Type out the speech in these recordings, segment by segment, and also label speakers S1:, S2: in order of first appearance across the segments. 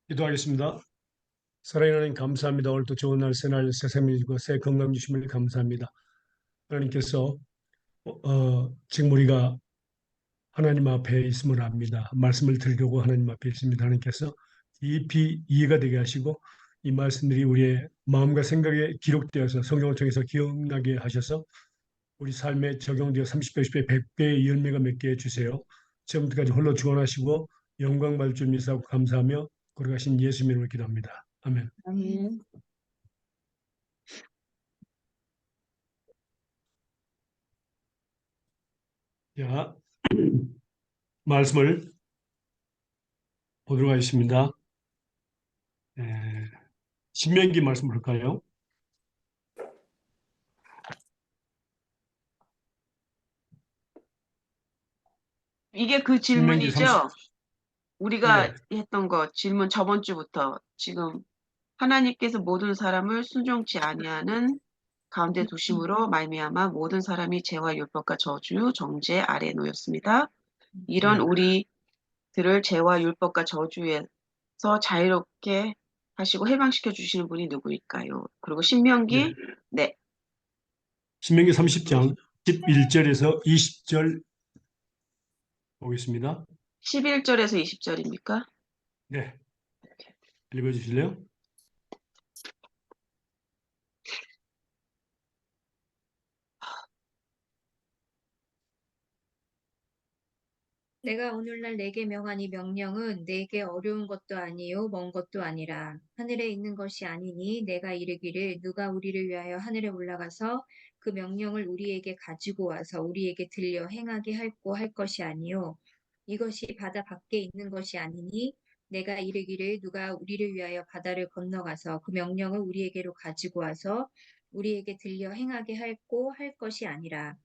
S1: 기도하겠습니다. 사랑하는 하나님 감사합니다. 오늘도 좋은 날, 새날, 새 생명 주시고 새 건강 주심을 감사합니다. 하나님께서 지금 우리가 하나님 앞에 있음을 압니다. 말씀을 들으려고 하나님 앞에 있습니다. 하나님께서 깊이 이해가 되게 하시고 이 말씀들이 우리의 마음과 생각에 기록되어서 성경을 통해서 기억나게 하셔서 우리 삶에 적용되어 30배, 60배, 100배의 열매가 맺게 해주세요. 지금까지 홀로 주관하시고 영광 받을 줄 믿사고 감사하며 거룩하신 예수 이름으로 기도합니다. 아멘.
S2: 아멘.
S1: 자, 말씀을 보도록 하겠습니다. 신명기 말씀 볼까요?
S3: 이게 그
S1: 신명기 30,
S3: 질문이죠? 우리가
S1: 예,
S3: 했던 거 질문 저번 주부터 지금 하나님께서 모든 사람을 순종치 아니하는 가운데 두심으로 말미암아 모든 사람이 죄와 율법과 저주 정죄 아래 놓였습니다. 이런
S1: 예,
S3: 우리들을 죄와 율법과 저주에서 자유롭게 하시고 해방시켜 주시는 분이 누구일까요? 그리고
S1: 예.
S3: 신명기 네
S1: 신명기 30장 11절에서 20절 보겠습니다.
S3: 11절에서 20절입니까?
S1: 네, 읽어주실래요?
S2: 내가 오늘날 내게 명한 이 명령은 내게 어려운 것도 아니요 먼 것도 아니라 하늘에 있는 것이 아니니 내가 이르기를 누가 우리를 위하여 하늘에 올라가서 그 명령을 우리에게 가지고 와서 우리에게 들려 행하게 할고 할 것이 아니요 이것이 바다 밖에 있는 것이 아니니 내가 이르기를 누가 우리를 위하여 바다를 건너가서 그 명령을 우리에게로 가지고 와서 우리에게 들려 행하게 할고 할 것이 아니라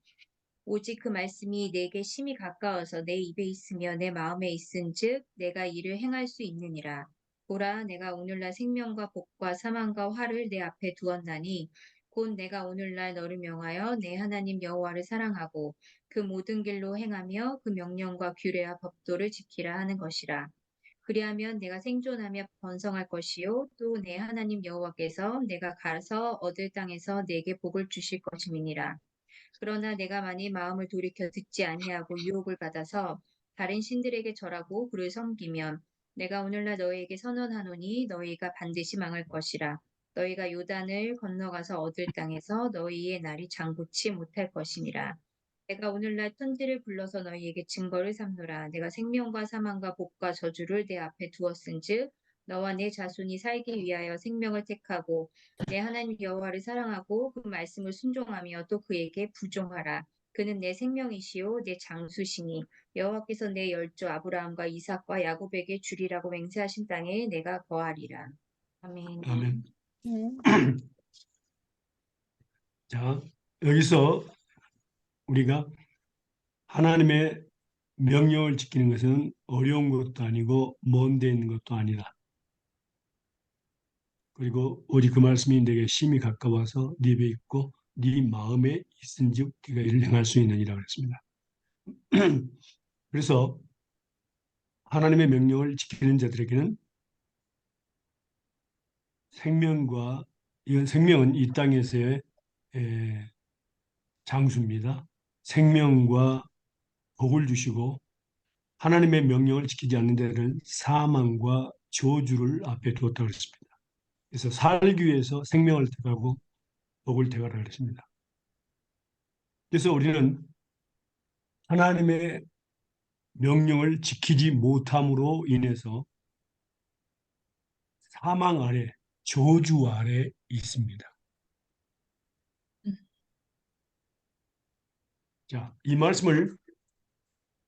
S2: 오직 그 말씀이 내게 심히 가까워서 내 입에 있으며 내 마음에 있은즉 내가 이를 행할 수 있느니라. 보라, 내가 오늘날 생명과 복과 사망과 화를 내 앞에 두었나니 곧 내가 오늘날 너를 명하여 내 하나님 여호와를 사랑하고 그 모든 길로 행하며 그 명령과 규례와 법도를 지키라 하는 것이라. 그리하면 내가 생존하며 번성할 것이요 또 내 하나님 여호와께서 내가 가서 얻을 땅에서 내게 복을 주실 것임이니라. 그러나 내가 만일 마음을 돌이켜 듣지 아니하고 유혹을 받아서 다른 신들에게 절하고 그를 섬기면 내가 오늘날 너희에게 선언하노니 너희가 반드시 망할 것이라. 너희가 요단을 건너가서 얻을 땅에서 너희의 날이 장구치 못할 것이니라. 내가 오늘날 천지를 불러서 너희에게 증거를 삼노라. 내가 생명과 사망과 복과 저주를 내 앞에 두었은즉 너와 내 자손이 살기 위하여 생명을 택하고 내 하나님 여호와를 사랑하고 그 말씀을 순종하며 또 그에게 부종하라. 그는 내 생명이시요 내 장수시니 여호와께서 내 열조 아브라함과 이삭과 야곱에게 주리라고 맹세하신 땅에 내가 거하리라. 아멘.
S1: 아멘.
S2: 네.
S1: 자, 여기서 우리가 하나님의 명령을 지키는 것은 어려운 것도 아니고 먼 데 있는 것도 아니다. 그리고 오직 그 말씀이 내게 심히 가까워서 네 입에 있고 네 마음에 있은즉 네가 이를 행할 수 있느니라 그랬습니다. 그래서 하나님의 명령을 지키는 자들에게는 생명과 이건 생명은 이 땅에서의 장수입니다. 생명과 복을 주시고 하나님의 명령을 지키지 않는 자들은 사망과 저주를 앞에 두었다고 했습니다. 그래서 살기 위해서 생명을 택하고 복을 택하라 그랬습니다. 그래서 우리는 하나님의 명령을 지키지 못함으로 인해서 사망 아래, 저주 아래 있습니다. 자, 이 말씀을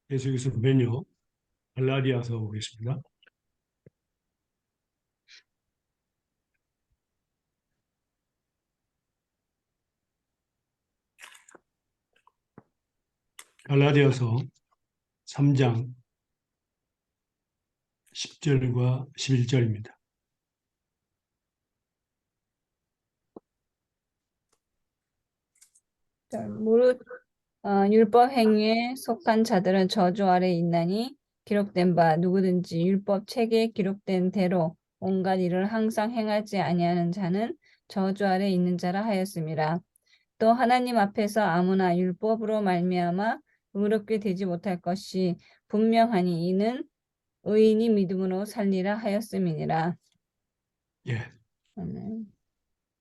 S1: 계속해서 보면요. 갈라디아서 보겠습니다. 갈라디아서 3장 10절과 11절입니다.
S4: 무릇 율법 행위에 속한 자들은 저주 아래 있나니 기록된 바 누구든지 율법 책에 기록된 대로 온갖 일을 항상 행하지 아니하는 자는 저주 아래 있는 자라 하였음이라. 또 하나님 앞에서 아무나 율법으로 말미암아 의롭게 되지 못할 것이 분명하니 이는 의인이 믿음으로 살리라 하였음이니라.
S1: 예.
S4: 아멘.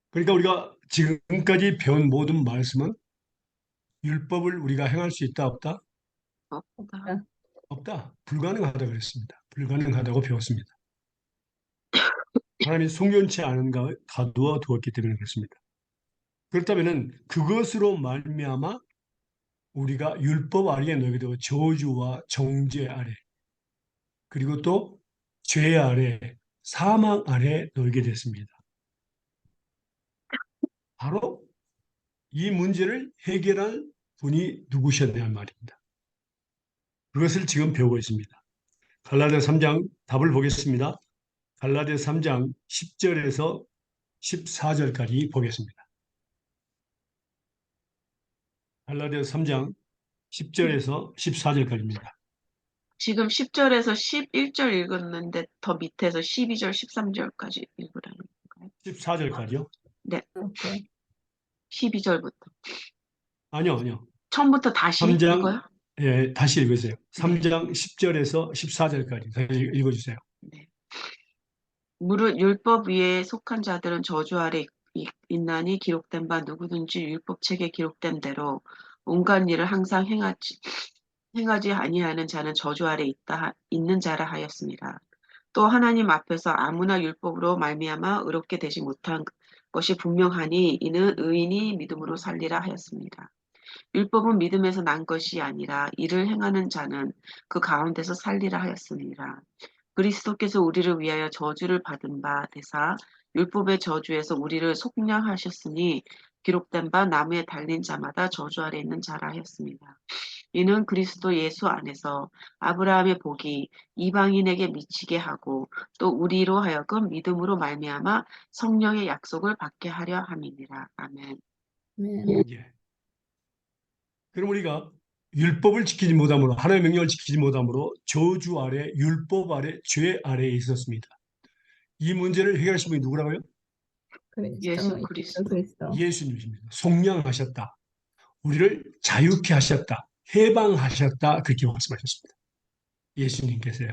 S1: 그러니까 우리가 지금까지 배운 모든 말씀은 율법을 우리가 행할 수 있다, 없다?
S3: 없다.
S1: 없다. 불가능하다 그랬습니다. 불가능하다고 배웠습니다. 하나님이 송연치 않은 가두어 두었기 때문에 그렇습니다. 그렇다면은 그것으로 말미암아 우리가 율법 아래에 놓이게 되고 저주와 정죄 아래 그리고 또 죄 아래 사망 아래 놓이게 됐습니다. 바로 이 문제를 해결할 분이 누구셨냐 말입니다. 그것을 지금 배우고 있습니다. 갈라디아 3장 답을 보겠습니다. 갈라디아 3장 10절에서 14절까지 보겠습니다. 갈라디아 3장 10절에서 14절까지입니다.
S3: 지금 10절에서 11절 읽었는데 더 밑에서 12절, 13절까지 읽으라는 건가요?
S1: 14절까지요?
S3: 네,
S4: 오케이.
S3: 12절부터.
S1: 아니요.
S3: 처음부터 다시
S1: 3장,
S3: 읽어요?
S1: 예, 다시 읽으세요. 3장 10절에서 14절까지 다시 읽어주세요.
S3: 네. 무릇 율법 위에 속한 자들은 저주 아래 있나니 기록된 바 누구든지 율법책에 기록된 대로 온갖 일을 항상 행하지 아니하는 자는 저주 아래 있는 자라 하였습니다. 또 하나님 앞에서 아무나 율법으로 말미암아 의롭게 되지 못한 것이 분명하니 이는 의인이 믿음으로 살리라 하였습니다. 율법은 믿음에서 난 것이 아니라 이를 행하는 자는 그 가운데서 살리라 하였습니다. 그리스도께서 우리를 위하여 저주를 받은 바 되사 율법의 저주에서 우리를 속량하셨으니 기록된 바 나무에 달린 자마다 저주 아래 있는 자라 하였습니다. 이는 그리스도 예수 안에서 아브라함의 복이 이방인에게 미치게 하고 또 우리로 하여금 믿음으로 말미암아 성령의 약속을 받게 하려 함이니라. 아멘.
S4: 아멘.
S1: 예. 그럼 우리가 율법을 지키지 못함으로 하나님의 명령을 지키지 못함으로 저주 아래 율법 아래 죄 아래에 있었습니다. 이 문제를 해결하신 분이 누구라고요?
S3: 예수 그리스도.
S4: 그리스도.
S1: 예수님이십니다. 속량하셨다. 우리를 자유케 하셨다. 해방하셨다. 그렇게 말씀하셨습니다. 예수님께서요.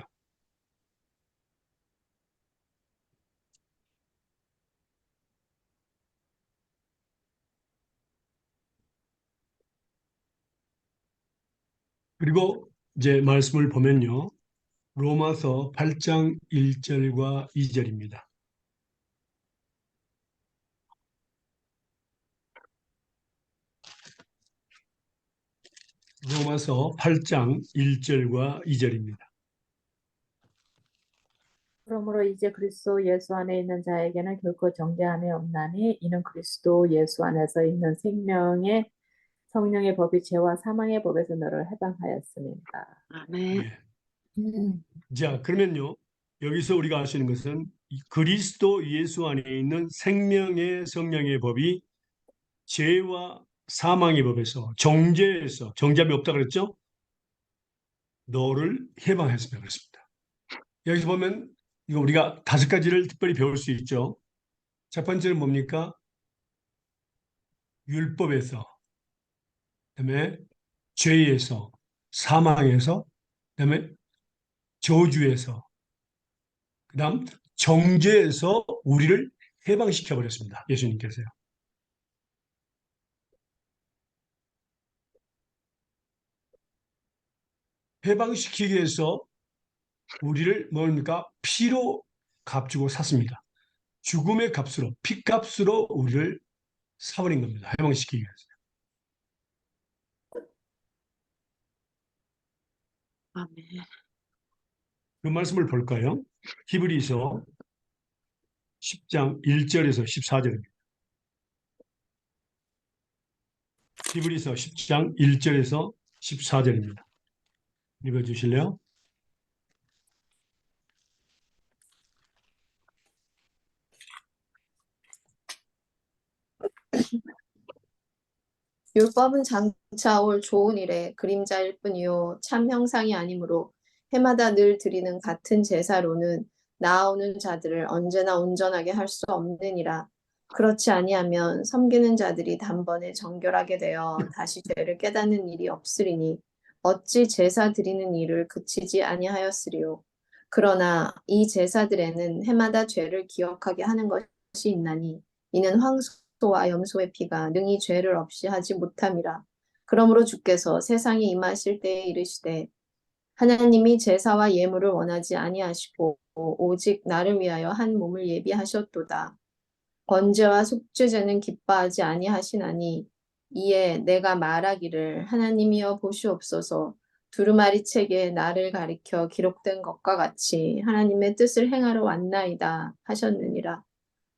S1: 그리고 이제 말씀을 보면요. 로마서 8장 1절과 2절입니다. 로마서 8장 1절과 2절입니다.
S5: 그러므로 이제 그리스도 예수 안에 있는 자에게는 결코 정죄함이 없나니 이는 그리스도 예수 안에서 있는 생명의 성령의 법이 죄와 사망의 법에서 너를 해방하였습니다.
S3: 아멘.
S1: 예. 자, 그러면요. 여기서 우리가 알 수 있는 것은 이 그리스도 예수 안에 있는 생명의 성령의 법이 죄와 사망의 법에서 정죄에서 정죄함이 없다 그랬죠? 너를 해방했습니다. 그렇습니다. 여기서 보면 이거 우리가 5가지를 특별히 배울 수 있죠. 첫 번째는 뭡니까? 율법에서, 그다음에 죄에서, 사망에서, 그다음에 저주에서, 그다음 정죄에서 우리를 해방시켜 버렸습니다. 예수님께서요. 해방시키기 위해서 우리를 뭡니까? 피로 값주고 샀습니다. 죽음의 값으로, 피값으로 우리를 사버린 겁니다. 해방시키기 위해서.
S3: 아멘.
S1: 그 말씀을 볼까요? 히브리서 10장 1절에서 14절입니다. 히브리서 10장 1절에서 14절입니다. 읽어주실래요?
S6: 율법은 장차 올 좋은 일의 그림자일 뿐이요 참 형상이 아니므로 해마다 늘 드리는 같은 제사로는 나아오는 자들을 언제나 온전하게 할 수 없느니라. 그렇지 아니하면 섬기는 자들이 단번에 정결하게 되어 다시 죄를 깨닫는 일이 없으리니 어찌 제사 드리는 일을 그치지 아니하였으리요. 그러나 이 제사들에는 해마다 죄를 기억하게 하는 것이 있나니 이는 황소와 염소의 피가 능히 죄를 없이 하지 못함이라. 그러므로 주께서 세상에 임하실 때에 이르시되 하나님이 제사와 예물을 원하지 아니하시고 오직 나를 위하여 한 몸을 예비하셨도다. 번제와 속죄제는 기뻐하지 아니하시나니 이에 내가 말하기를 하나님이여 보시옵소서 두루마리 책에 나를 가리켜 기록된 것과 같이 하나님의 뜻을 행하러 왔나이다 하셨느니라.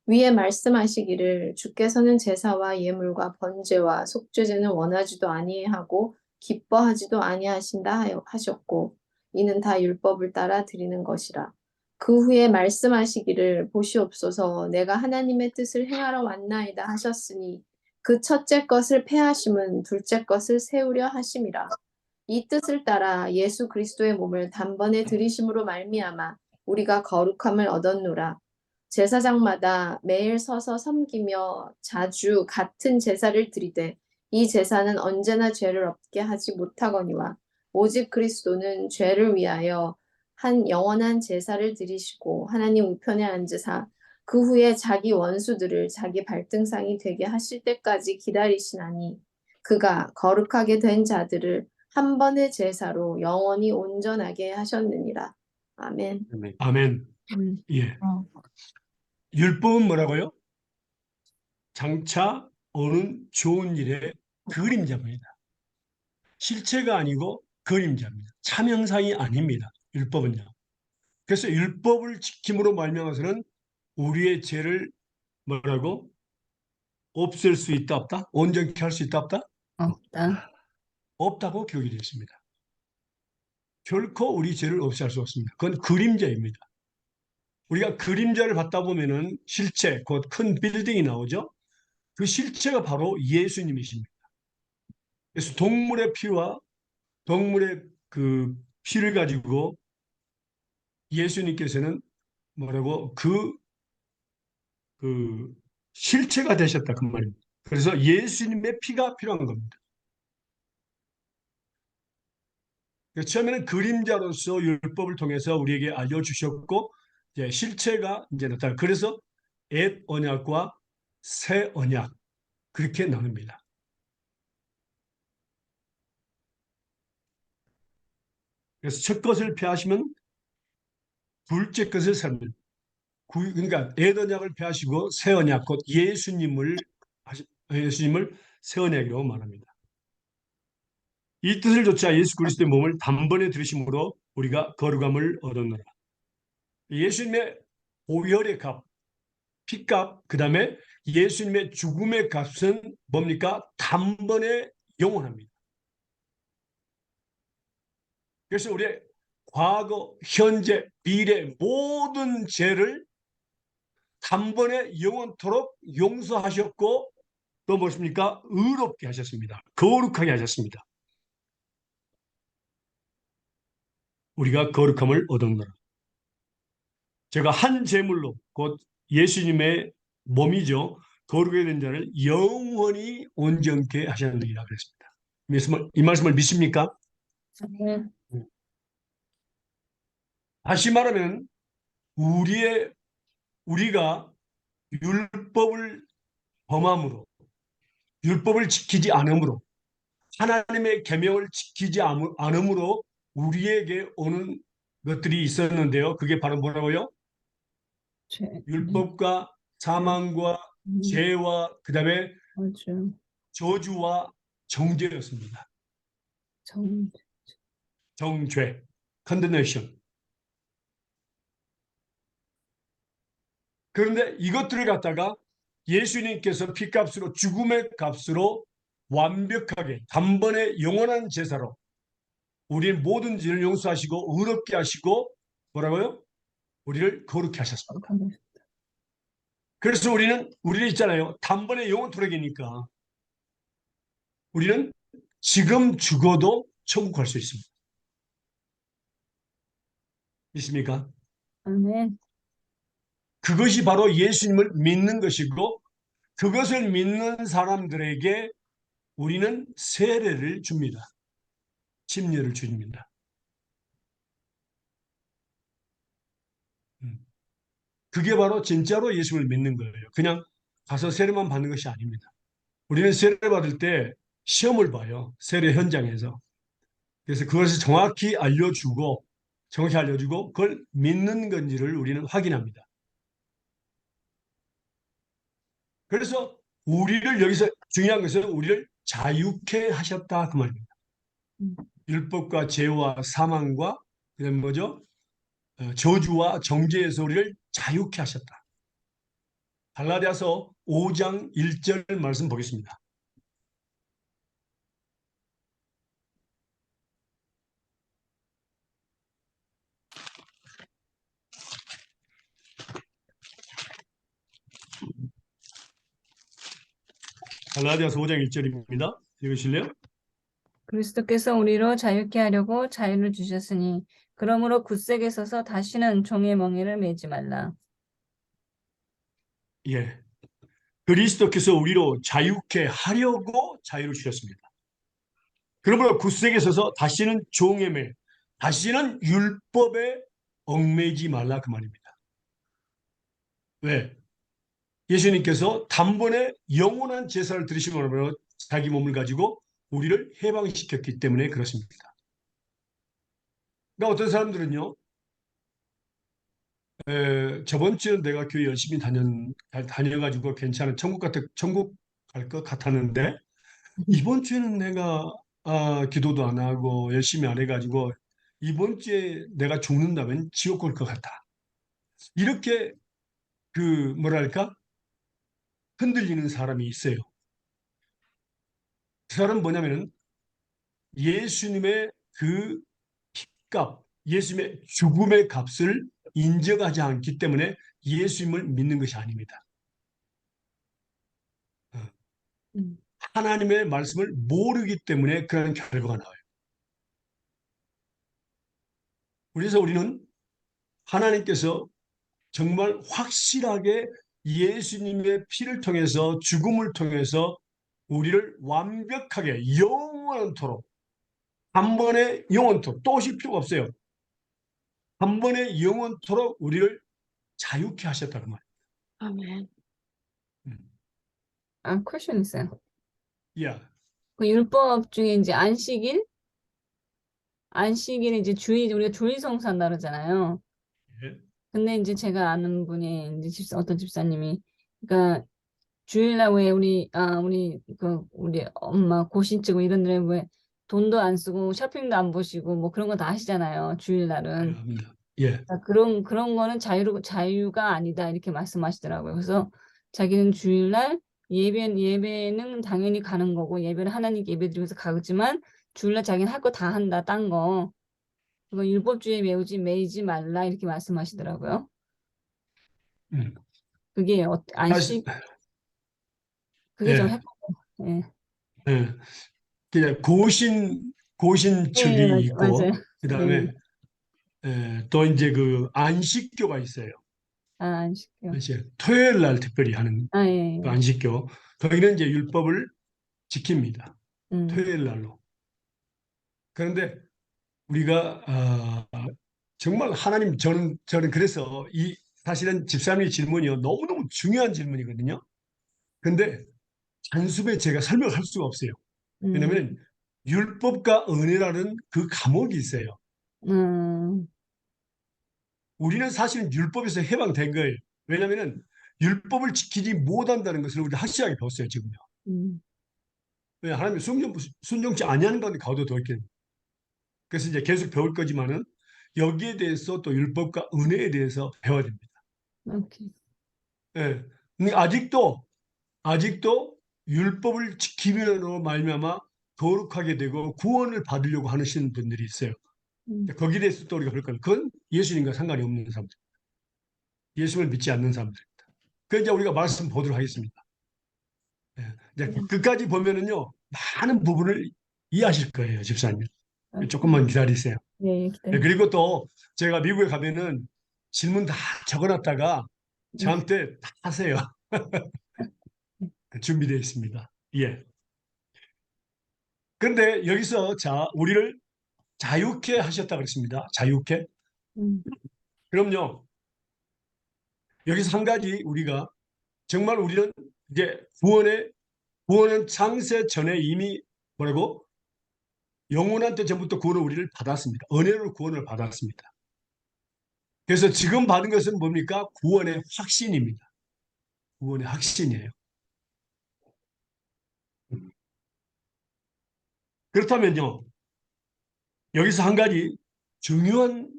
S6: 위에 말씀하시기를 주께서는 제사와 예물과 번제와 속죄제는 원하지도 아니하고 기뻐하지도 아니하신다 하셨고 이는 다 율법을 따라 드리는 것이라. 그 후에 말씀하시기를 보시옵소서 내가 하나님의 뜻을 행하러 왔나이다 하셨으니 그 첫째 것을 폐하심은 둘째 것을 세우려 하심이라. 이 뜻을 따라 예수 그리스도의 몸을 단번에 들이심으로 말미암아 우리가 거룩함을 얻었노라. 제사장마다 매일 서서 섬기며 자주 같은 제사를 드리되 이 제사는 언제나 죄를 없게 하지 못하거니와 오직 그리스도는 죄를 위하여 한 영원한 제사를 드리시고 하나님 우편에 앉으사 그 후에 자기 원수들을 자기 발등상이 되게 하실 때까지 기다리시나니 그가 거룩하게 된 자들을 한 번의 제사로 영원히 온전하게 하셨느니라. 아멘.
S1: 아멘. 예. 율법은 뭐라고요? 장차 오는 좋은 일의 그림자입니다. 실체가 아니고 그림자입니다. 참형상이 아닙니다. 율법은요. 그래서 율법을 지킴으로 말미암아서는 우리의 죄를 뭐라고? 없앨 수 있다 없다? 온전케 할 수 있다 없다?
S4: 없다.
S1: 없다고 기록이 되어 있습니다. 결코 우리 죄를 없앨 수 없습니다. 그건 그림자입니다. 우리가 그림자를 받다 보면은 실체, 곧 큰 빌딩이 나오죠. 그 실체가 바로 예수님이십니다. 그래서 동물의 피와 동물의 그 피를 가지고 예수님께서는 뭐라고 그 실체가 되셨다 그 말입니다. 그래서 예수님의 피가 필요한 겁니다. 처음에는 그림자로서 율법을 통해서 우리에게 알려주셨고 이제 실체가 이제 나타나. 그래서 옛 언약과 새 언약 그렇게 나눕니다. 그래서 첫 것을 폐하시면 둘째 것을 살면 그러니까 옛 언약을 폐하시고 새 언약 곧 예수님을 새 언약이라고 말합니다. 이 뜻을 좇아 예수 그리스도의 몸을 단번에 들으심으로 우리가 거룩함을 얻었노라. 예수님의 보혈의 값, 피값, 그 다음에 예수님의 죽음의 값은 뭡니까? 단번에 영원합니다. 그래서 우리의 과거, 현재, 미래 모든 죄를 단번에 영원토록 용서하셨고 또 무엇입니까? 의롭게 하셨습니다. 거룩하게 하셨습니다. 우리가 거룩함을 얻었노라. 제가 한 제물로 곧 예수님의 몸이죠. 거룩하게 된 자를 영원히 온전케 하셨느니라 그랬습니다. 이 말씀을 믿습니까?
S4: 네.
S1: 다시 말하면 우리가 율법을 범함으로 율법을 지키지 않으므로 하나님의 계명을 지키지 않으므로 우리에게 오는 것들이 있었는데요. 그게 바로 뭐라고요?
S4: 죄.
S1: 율법과 사망과 죄와 그 다음에
S4: 맞죠.
S1: 저주와 정죄였습니다. 정죄, condemnation. 그런데 이것들을 갖다가 예수님께서 피값으로 죽음의 값으로 완벽하게 단번에 영원한 제사로 우리의 모든 죄를 용서하시고 의롭게 하시고 뭐라고요? 우리를 거룩히 하셨습니다. 그래서 우리는 있잖아요. 단번에 영원토록이니까 우리는 지금 죽어도 천국 갈 수 있습니다. 있습니까?
S4: 아멘.
S1: 그것이 바로 예수님을 믿는 것이고 그것을 믿는 사람들에게 우리는 세례를 줍니다. 침례를 줍니다. 그게 바로 진짜로 예수를 믿는 거예요. 그냥 가서 세례만 받는 것이 아닙니다. 우리는 세례 받을 때 시험을 봐요. 세례 현장에서. 그래서 그것을 정확히 알려주고 그걸 믿는 건지를 우리는 확인합니다. 그래서 우리를 여기서 중요한 것은 우리를 자유케 하셨다 그 말입니다.
S5: 음.
S1: 율법과 죄와 사망과 그다음 뭐죠? 저주와 정죄에서 우리를 자유케 하셨다. 갈라디아서 5장 1절 말씀 보겠습니다. 갈라디아서 5장 1절입니다. 읽으실래요?
S4: 그리스도께서 우리로 자유케 하려고 자유를 주셨으니 그러므로 굳세게 서서 다시는 종의 멍에를 매지 말라.
S1: 예. 그리스도께서 우리로 자유케 하려고 자유를 주셨습니다. 그러므로 굳세게 서서 다시는 종의 매, 다시는 율법에 얽매이지 말라 그 말입니다. 왜? 예수님께서 단번에 영원한 제사를 드리심으로 자기 몸을 가지고 우리를 해방시켰기 때문에 그렇습니다. 그러니까 어떤 사람들은요, 저번 주에 내가 교회 열심히 다녀가지고 괜찮은 천국 갈 것 같았는데 이번 주에는 내가 기도도 안 하고 열심히 안 해가지고 이번 주에 내가 죽는다면 지옥 갈 것 같아. 이렇게 그 뭐랄까 흔들리는 사람이 있어요. 그 사람은 뭐냐면은 예수님의 그 값, 예수님의 죽음의 값을 인정하지 않기 때문에 예수님을 믿는 것이 아닙니다.
S5: 음.
S1: 하나님의 말씀을 모르기 때문에 그런 결과가 나와요. 그래서 우리는 하나님께서 정말 확실하게 예수님의 피를 통해서 죽음을 통해서 우리를 완벽하게 영원토록 한 번에 영원토록 또 오실 필요가 없어요. 한 번에 영원토록 우리를 자유케 하셨다는 말이에요.
S3: 아멘.
S4: 퀘션 있어요.
S1: 야,
S4: 그 율법 중에 이제 안식일은 이제 우리가 주일성수 한다 그러잖아요.
S1: 예,
S4: 근데 이제 제가 아는 분이 이제 어떤 집사님이 그러니까 주일날 왜 우리 엄마 고신증 이런 데왜 돈도 안 쓰고 쇼핑도 안 보시고 뭐 그런 거 다 하시잖아요. 주일날은.
S1: 합니다. 예,
S4: 그러니까 그런 거는 자유가 아니다 이렇게 말씀하시더라고요. 그래서 자기는 주일날 예배는 당연히 가는 거고 예배는 하나님께 예배드리면서 가지만 주일날 자기는 할 거 다 한다 딴 거. 그거 율법주의에 매이지 말라 이렇게 말씀하시더라고요.
S1: 음.
S4: 그게
S1: 다시,
S4: 그게 좀
S1: 예,
S4: 헷갈려요. 예.
S1: 예. 그냥
S4: 예,
S1: 고신측이
S4: 맞아요.
S1: 있고, 그
S4: 예.
S1: 다음에 또 이제 그 안식교가 있어요.
S4: 안식교.
S1: 토요일 날 특별히 하는
S4: 예,
S1: 그
S4: 예.
S1: 안식교. 거기는 이제 율법을 지킵니다.
S4: 음,
S1: 토요일 날로. 그런데 우리가 정말 하나님 저는 그래서 사실은 집사님의 질문이요 너무너무 중요한 질문이거든요. 근데 단숨에 제가 설명할 수가 없어요.
S4: 음,
S1: 왜냐하면 율법과 은혜라는 그 감옥이 있어요.
S4: 음,
S1: 우리는 사실은 율법에서 해방된 거예요. 왜냐하면 율법을 지키지 못한다는 것을 우리가 확실하게 배웠어요 지금요.
S4: 음,
S1: 왜 하나님 순종치 아니하는 가운데 가도 더 있겠. 그래서 이제 계속 배울 거지만은 여기에 대해서 또 율법과 은혜에 대해서 배워야 됩니다.
S4: 오케이.
S1: 예. 근데 아직도 율법을 지키면으로 말미암아 거룩하게 되고 구원을 받으려고 하시는 분들이 있어요. 거기에 대해서 또 우리가 볼 거예요. 그건 예수님과 상관이 없는 사람들. 예수를 믿지 않는 사람들입니다. 그 이제 우리가 말씀 보도록 하겠습니다. 예. 이제 끝까지 보면은요 많은 부분을 이해하실 거예요, 집사님.
S4: 오케이.
S1: 조금만 기다리세요.
S4: 예,
S1: 예,
S4: 기다려.
S1: 그리고 또 제가 미국에 가면은 질문 다 적어놨다가 저한테 다 하세요. 준비되어 있습니다. 예. 그런데 여기서 자, 우리를 자유케 하셨다 그랬습니다. 자유케.
S5: 음,
S1: 그럼요. 여기서 한 가지 우리가 정말 우리는 이제 구원은 창세 전에 이미 뭐라고 영원한 때 전부터 구원을 우리를 받았습니다. 은혜로 구원을 받았습니다. 그래서 지금 받은 것은 뭡니까? 구원의 확신입니다. 구원의 확신이에요. 그렇다면요. 여기서 한 가지 중요한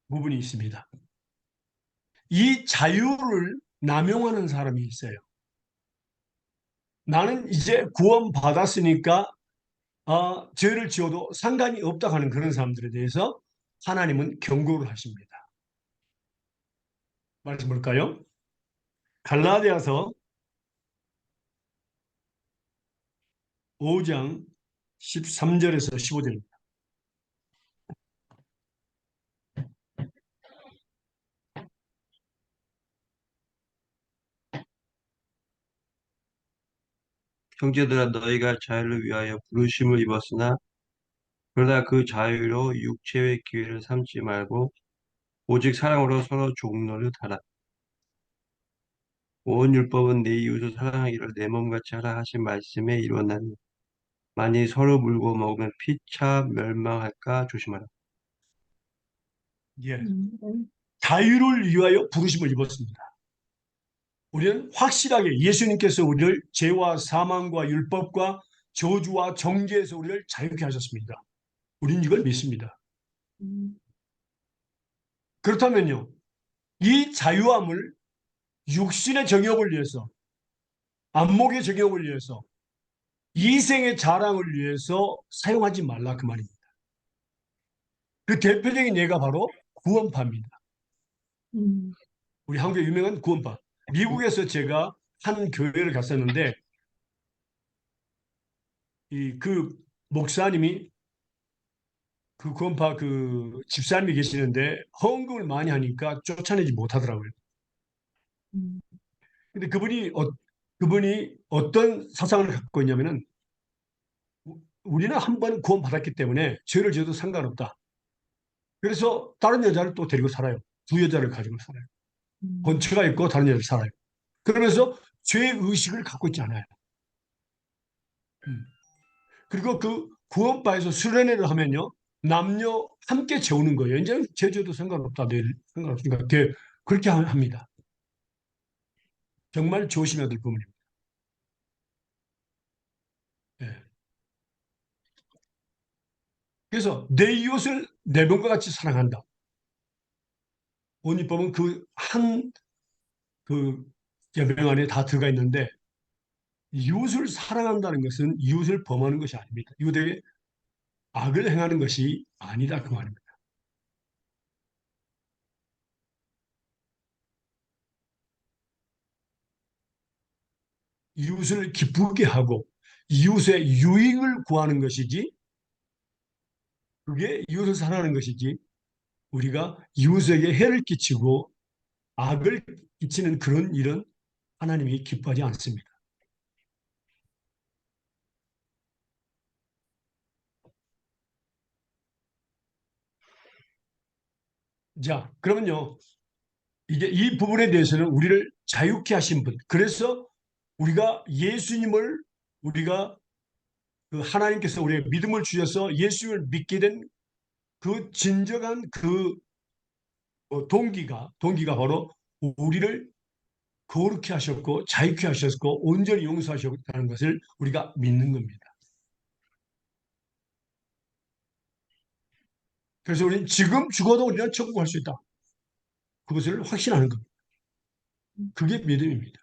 S1: 부분이 있습니다. 이 자유를 남용하는 사람이 있어요. 나는 이제 구원받았으니까 죄를 지어도 상관이 없다 하는 그런 사람들에 대해서 하나님은 경고를 하십니다. 말씀 볼까요? 갈라디아서 5장 13절에서 15절입니다.
S7: 형제들아 너희가 자유를 위하여 부르심을 입었으나 그러나 그 자유로 육체의 기회를 삼지 말고 오직 사랑으로 서로 종노릇하라. 온 율법은 네 이웃을 사랑하기를 내 몸같이 하라 하신 말씀에 이루어나니 만일 서로 물고 먹으면 피차 멸망할까 조심하라.
S1: 예.
S5: 음,
S1: 자유를 위하여 부르심을 입었습니다. 우리는 확실하게 예수님께서 우리를 죄와 사망과 율법과 저주와 정죄에서 우리를 자유케 하셨습니다. 우리는 이걸 믿습니다.
S5: 음,
S1: 그렇다면요, 이 자유함을 육신의 정욕을 위해서, 안목의 정욕을 위해서, 이생의 자랑을 위해서 사용하지 말라 그 말입니다. 그 대표적인 예가 바로 구원파입니다.
S5: 음,
S1: 우리 한국의 유명한 구원파. 미국에서 제가 한 교회를 갔었는데 그 목사님이 그 구원파 그 집사님이 계시는데 헌금을 많이 하니까 쫓아내지 못하더라고요.
S5: 음,
S1: 근데 그분이 어떤 사상을 갖고 있냐면은 우리는 한 번 구원받았기 때문에 죄를 지어도 상관없다. 그래서 다른 여자를 또 데리고 살아요. 두 여자를 가지고 살아요. 본체가 있고 다른 여자를 살아요. 그러면서 죄 의식을 갖고 있지 않아요. 음. 그리고 그 구원파에서 수련회를 하면요. 남녀 함께 재우는 거예요. 이제 제주도 상관없다. 내일 상관없으니까 그렇게 합니다. 정말 조심해야 될 부분입니다. 예. 그래서 내 이웃을 내 몸과 같이 사랑한다. 원리법은 그 계명 안에 다 들어가 있는데 이웃을 사랑한다는 것은 이웃을 범하는 것이 아닙니다. 이웃에게 악을 행하는 것이 아니다 그 말입니다. 이웃을 기쁘게 하고 이웃의 유익을 구하는 것이지 그게 이웃을 사랑하는 것이지 우리가 이웃에게 해를 끼치고 악을 끼치는 그런 일은 하나님이 기뻐하지 않습니다. 자, 그러면요. 이제 이 부분에 대해서는 우리를 자유케 하신 분. 그래서 우리가 예수님을 우리가 그 하나님께서 우리의 믿음을 주셔서 예수를 믿게 된 그 진정한 그 동기가 바로 우리를 거룩케 하셨고 자유케 하셨고 온전히 용서하셨다는 것을 우리가 믿는 겁니다. 그래서 우리는 지금 죽어도 우리는 천국 갈 수 있다. 그것을 확신하는 겁니다. 그게 믿음입니다.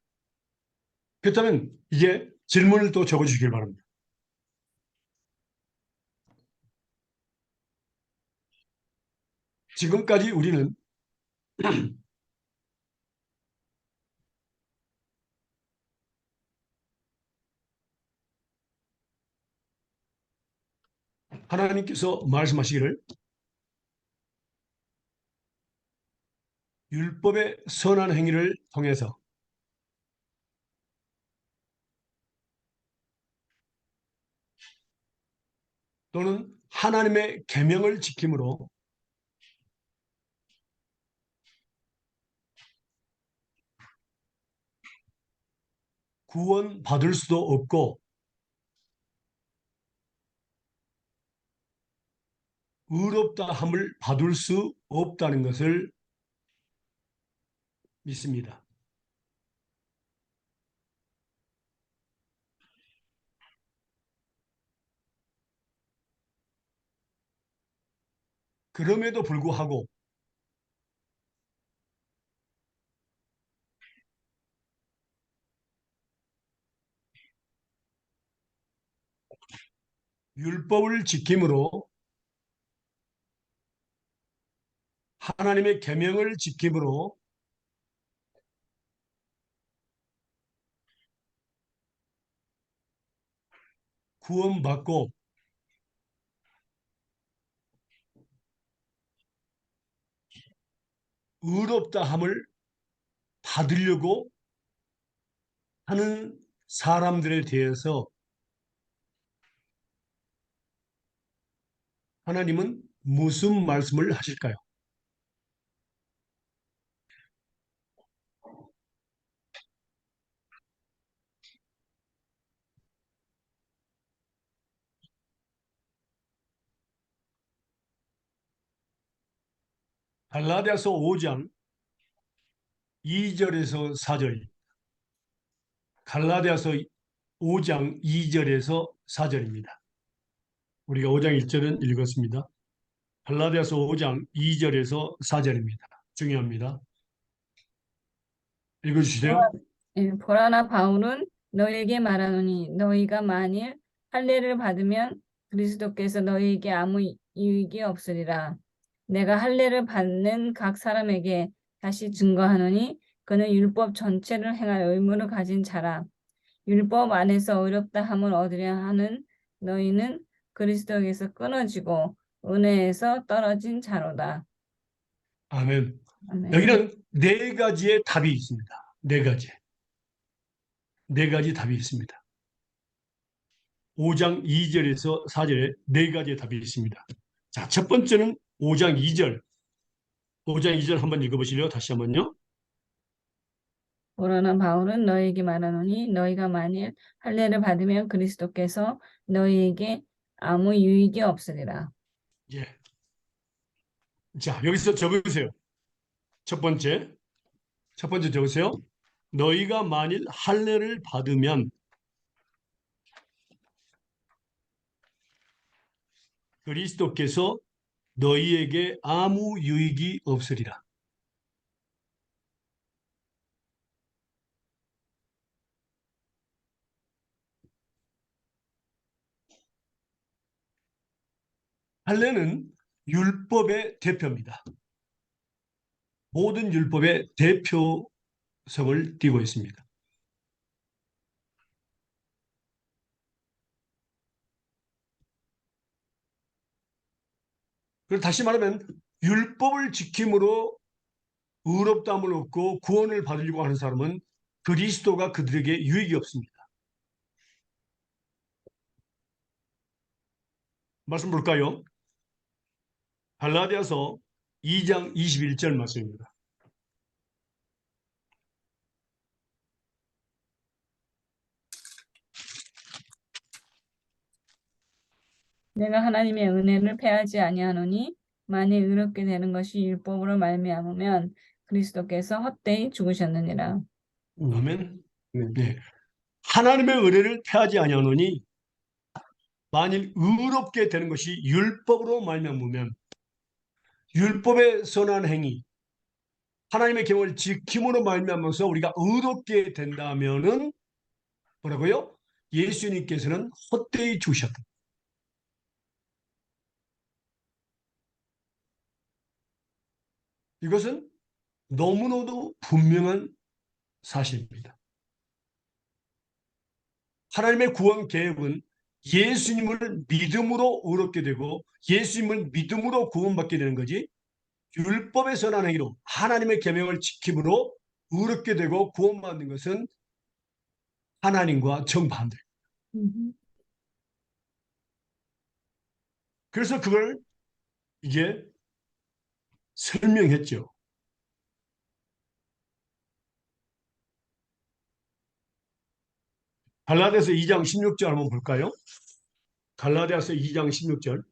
S1: 그렇다면 이제 질문을 또 적어주시길 바랍니다. 지금까지 우리는 하나님께서 말씀하시기를 율법의 선한 행위를 통해서 또는 하나님의 계명을 지킴으로 구원받을 수도 없고 의롭다 함을 받을 수 없다는 것을 믿습니다. 그럼에도 불구하고 율법을 지킴으로 하나님의 계명을 지킴으로 구원받고 의롭다 함을 받으려고 하는 사람들에 대해서 하나님은 무슨 말씀을 하실까요? 갈라디아서 5장 2절에서 4절, 갈라디아서 5장 2절에서 4절입니다. 우리가 5장 1절은 읽었습니다. 갈라디아서 5장 2절에서 4절입니다. 중요합니다. 읽어주시죠.
S4: 보라나 바울은 너희에게 말하노니 너희가 만일 할례를 받으면 그리스도께서 너희에게 아무 이익이 없으리라. 내가 할례를 받는 각 사람에게 다시 증거하노니 그는 율법 전체를 행할 의무를 가진 자라. 율법 안에서 의롭다 함을 얻으려 하는 너희는 그리스도에게서 끊어지고 은혜에서 떨어진 자로다.
S1: 아멘.
S4: 아멘.
S1: 여기는 네 가지의 답이 있습니다. 네 가지. 네 가지 답이 있습니다. 5장 2절에서 4절에 네 가지의 답이 있습니다. 자, 첫 번째는 5장 2절. 5장 2절 한번 읽어보실래요? 다시 한번요.
S4: 보라나 바울은 너희에게 말하노니 너희가 만일 할례를 받으면 그리스도께서 너희에게 아무 유익이 없으리라.
S1: 예. 자, 여기서 적으세요. 첫 번째 적으세요. 너희가 만일 할례를 받으면 그리스도께서 너희에게 아무 유익이 없으리라. 할례는 율법의 대표입니다. 모든 율법의 대표성을 띠고 있습니다. 그리고 다시 말하면 율법을 지킴으로 의롭다함을 얻고 구원을 받으려고 하는 사람은 그리스도가 그들에게 유익이 없습니다. 말씀 볼까요? 갈라디아서 2장 21절 말씀입니다.
S4: 내가 하나님의 은혜를 패하지 아니하노니 만일 의롭게 되는 것이 율법으로 말미암으면 그리스도께서 헛되이 죽으셨느니라.
S1: 아멘. 네. 하나님의 은혜를 패하지 아니하노니 만일 의롭게 되는 것이 율법으로 말미암으면 율법의 선한 행위, 하나님의 계명을 지킴으로 말미암아서 우리가 의롭게 된다면은 뭐라고요? 예수님께서는 헛되이 죽으셨다. 이것은 너무나도 분명한 사실입니다. 하나님의 구원 계획은 예수님을 믿음으로 의롭게 되고 예수님을 믿음으로 구원받게 되는 거지 율법에 선한 행위로 하나님의 계명을 지킴으로 의롭게 되고 구원받는 것은 하나님과 정반대. 그래서 그걸 이제 설명했죠. 갈라디아서 2장 16절 한번 볼까요? 갈라디아서 2장 16절.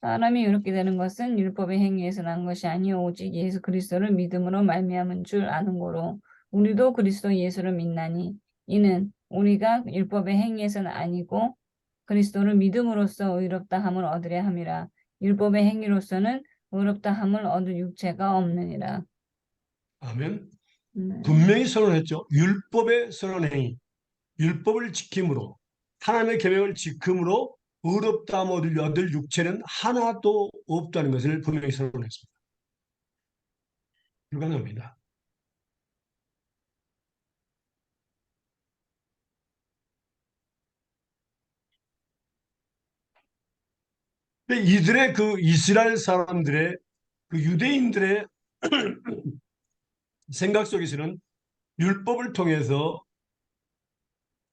S4: 사람이 의롭게 되는 것은 율법의 행위에서 난 것이 아니요 오직 예수 그리스도를 믿음으로 말미암은 줄 아는 고로 우리도 그리스도 예수를 믿나니 이는 우리가 율법의 행위에서는 아니고 그리스도를 믿음으로써 의롭다 함을 얻으려 함이라. 율법의 행위로서는 의롭다 함을 얻을 육체가 없느니라.
S1: 아멘.
S4: 네.
S1: 분명히 선언했죠. 율법의 선언 행위. 율법을 지킴으로 하나님의 계명을 지킴으로 의롭다함 얻을 육체는 하나도 없다는 것을 분명히 선언했습니다. 불가능합니다. 근데 이들의 그 이스라엘 사람들의 그 유대인들의 생각 속에서는 율법을 통해서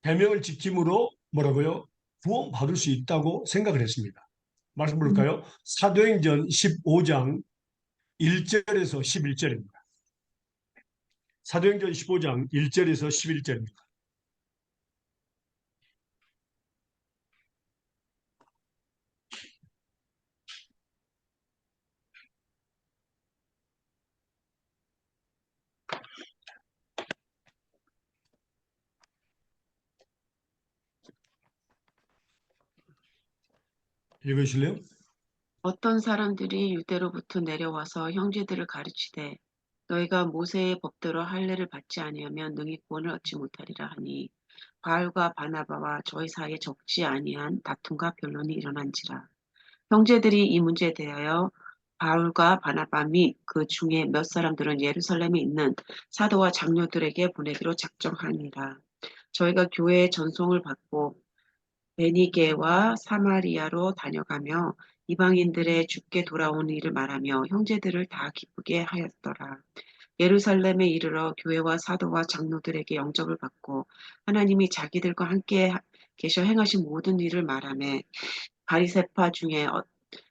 S1: 계명을 지킴으로 뭐라고요? 구원받을 수 있다고 생각을 했습니다. 말씀 볼까요? 사도행전 15장 1절에서 11절입니다. 사도행전 15장 1절에서 11절입니다. 읽으실래요?
S3: 어떤 사람들이 유대로부터 내려와서 형제들을 가르치되 너희가 모세의 법대로 할례를 받지 아니하면 능히 구원을 얻지 못하리라 하니 바울과 바나바와 저희 사이에 적지 아니한 다툼과 변론이 일어난지라. 형제들이 이 문제에 대하여 바울과 바나바 및 그 중에 몇 사람들은 예루살렘에 있는 사도와 장로들에게 보내기로 작정하니라. 저희가 교회의 전송을 받고 베니게와 사마리아로 다녀가며 이방인들의 죽게 돌아온 일을 말하며 형제들을 다 기쁘게 하였더라. 예루살렘에 이르러 교회와 사도와 장로들에게 영접을 받고 하나님이 자기들과 함께 계셔 행하신 모든 일을 말하며 바리새파 중에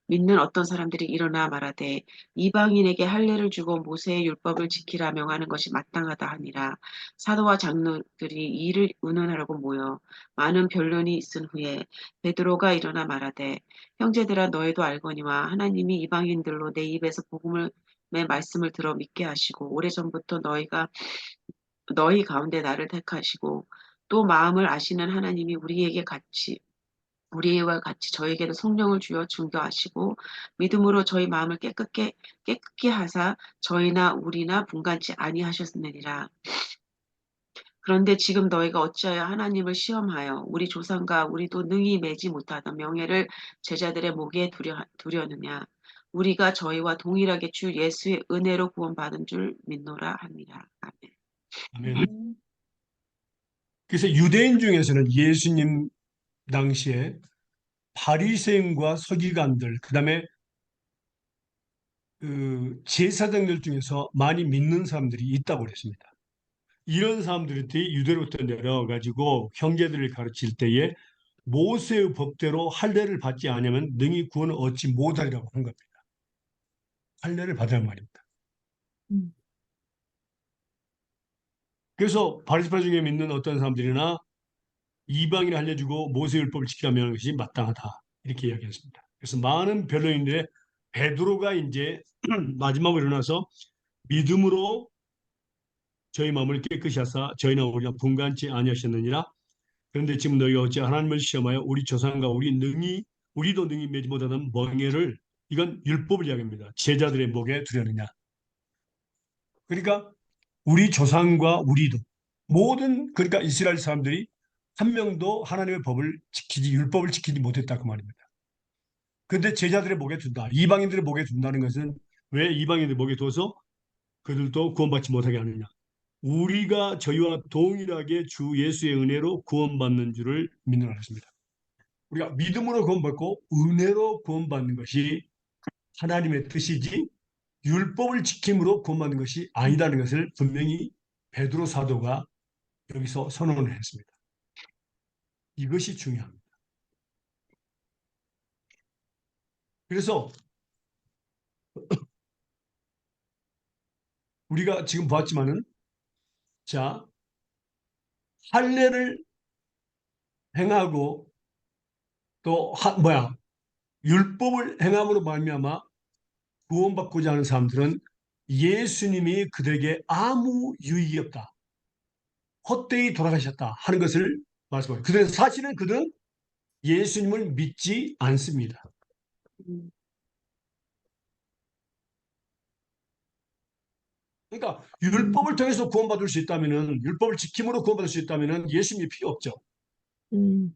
S3: 믿는 어떤 사람들이 일어나 말하되 이방인에게 할례를 주고 모세의 율법을 지키라 명하는 것이 마땅하다 하니라. 사도와 장로들이 이를 의논하려고 모여 많은 변론이 있은 후에 베드로가 일어나 말하되 형제들아 너희도 알거니와 하나님이 이방인들로 내 입에서 복음의 말씀을 들어 믿게 하시고 오래전부터 너희 가운데 나를 택하시고 또 마음을 아시는 하나님이 우리와 같이 저에게도 성령을 주어 증거하시고 믿음으로 저희 마음을 깨끗게 하사 저희나 우리나 분간치 아니하셨느니라. 그런데 지금 너희가 어찌하여 하나님을 시험하여 우리 조상과 우리도 능히 매지 못하던 명예를 제자들의 목에 두려느냐. 우리가 저희와 동일하게 주 예수의 은혜로 구원받은 줄 믿노라 합니다. 아멘.
S1: 아멘. 그래서 유대인 중에서는 예수님 당시에 바리새인과 서기관들, 그다음에 그 제사장들 중에서 많이 믿는 사람들이 있다고 그랬습니다. 이런 사람들이 유대로부터 내려와 가지고 형제들을 가르칠 때에 모세의 법대로 할례를 받지 않으면 능히 구원을 얻지 못하리라고 한 겁니다. 할례를 받으란 말입니다. 그래서 바리새파 중에 믿는 어떤 사람들이나 이방인을 알려주고 모세율법을 지키라면 하는 것이 마땅하다 이렇게 이야기했습니다. 그래서 많은 변론인데 베드로가 이제 마지막으로 일어나서 믿음으로 저희 마음을 깨끗이 하사 저희나 우리나 분간치 아니하셨느니라. 그런데 지금 너희가 어찌 하나님을 시험하여 우리 조상과 우리도 능히 매지 못하는 멍에를, 이건 율법을 이야기합니다. 제자들의 목에 두려느냐. 그러니까 우리 조상과 우리도 그러니까 이스라엘 사람들이 한 명도 하나님의 율법을 지키지 못했다 그 말입니다. 그런데 제자들의 목에 둔다. 이방인들의 목에 둔다는 것은 왜 이방인들의 목에 둬서 그들도 구원받지 못하게 하느냐. 우리가 저희와 동일하게 주 예수의 은혜로 구원받는 줄을 믿노라 했습니다. 우리가 믿음으로 구원받고 은혜로 구원받는 것이 하나님의 뜻이지 율법을 지킴으로 구원받는 것이 아니다는 것을 분명히 베드로 사도가 여기서 선언을 했습니다. 이것이 중요합니다. 그래서 우리가 지금 보았지만은 자, 할례를 행하고 또 율법을 행함으로 말미암아 구원받고자 하는 사람들은 예수님이 그들에게 아무 유익이 없다. 헛되이 돌아가셨다 하는 것을 말씀합니다. 그들은 사실은 그들은 예수님을 믿지 않습니다.
S3: 음,
S1: 그러니까 율법을 통해서 구원받을 수 있다면은 율법을 지킴으로 구원받을 수 있다면은 예수님이 필요 없죠.
S5: 음,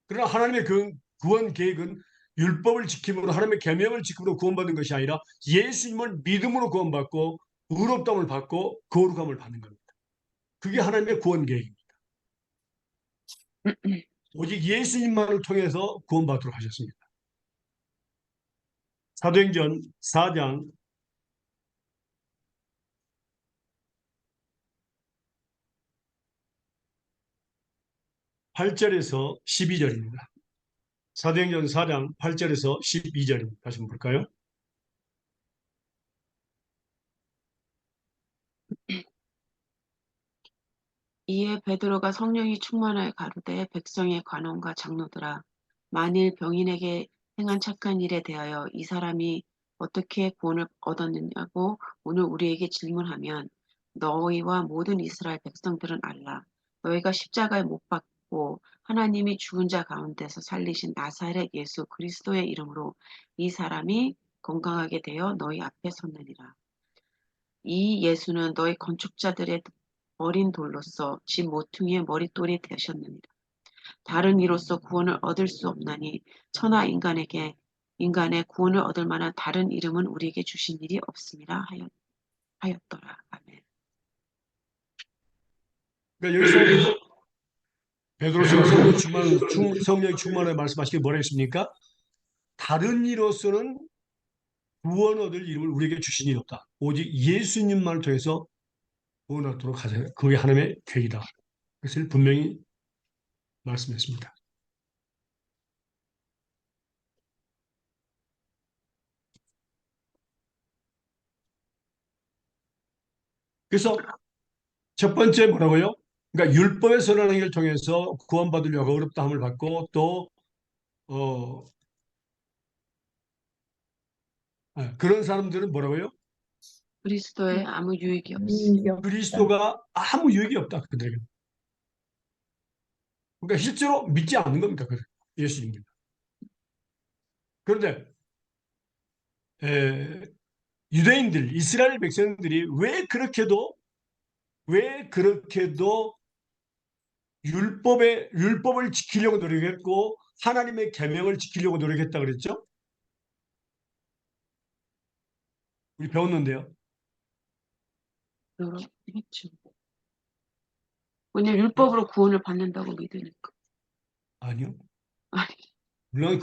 S1: 그러나 하나님의 그 구원 계획은 율법을 지킴으로 하나님의 계명을 지킴으로 구원받는 것이 아니라 예수님을 믿음으로 구원받고 의롭다움을 받고 거룩함을 받는 겁니다. 그게 하나님의 구원 계획입니다. 오직 예수님만을 통해서 구원받도록 하셨습니다. 사도행전 4장 8절에서 12절입니다. 사도행전 4장 8절에서 12절입니다. 다시 한번 볼까요?
S3: 이에 베드로가 성령이 충만하여 가로되 백성의 관원과 장로들아 만일 병인에게 행한 착한 일에 대하여 이 사람이 어떻게 구원을 얻었느냐고 오늘 우리에게 질문하면 너희와 모든 이스라엘 백성들은 알라. 너희가 십자가에 못 박고 하나님이 죽은 자 가운데서 살리신 나사렛 예수 그리스도의 이름으로 이 사람이 건강하게 되어 너희 앞에 섰느니라. 이 예수는 너희 건축자들의 어린 돌로서 집 모퉁이의 머릿돌이 되셨느니라. 다른 이로서 구원을 얻을 수 없나니 천하 인간에게 인간의 구원을 얻을 만한 다른 이름은 우리에게 주신 일이 없음이라 하였더라. 아멘.
S1: 그러니까 여기서 베드로서가 성령이 충만하여 말씀하시기 뭐라 했습니까? 다른 이로서는 구원 얻을 이름을 우리에게 주신 일이 없다. 오직 예수님만을 통해서 구원 얻도록 하자. 그게 하나님의 계획이다. 그것을 분명히 말씀했습니다. 그래서 첫 번째 뭐라고요? 그러니까 율법의 선언을 통해서 구원받으려고 어렵다함을 받고 또 어, 그런 사람들은 뭐라고요?
S3: 그리스도에 아무 유익이 없음.
S5: 유익이 없다.
S1: 그리스도가 아무 유익이 없다. 그들에게. 그러니까 실제로 믿지 않는 겁니다. 예수님을. 그런데 유대인들, 이스라엘 백성들이 왜 그렇게도 율법을 지키려고 노력했고 하나님의 계명을 지키려고 노력했다 그랬죠? 우리 배웠는데요.
S3: 그렇죠. 왜냐면 율법으로 구원을 받는다고 믿으니까.
S1: 아니요.
S3: 아니,
S1: 물론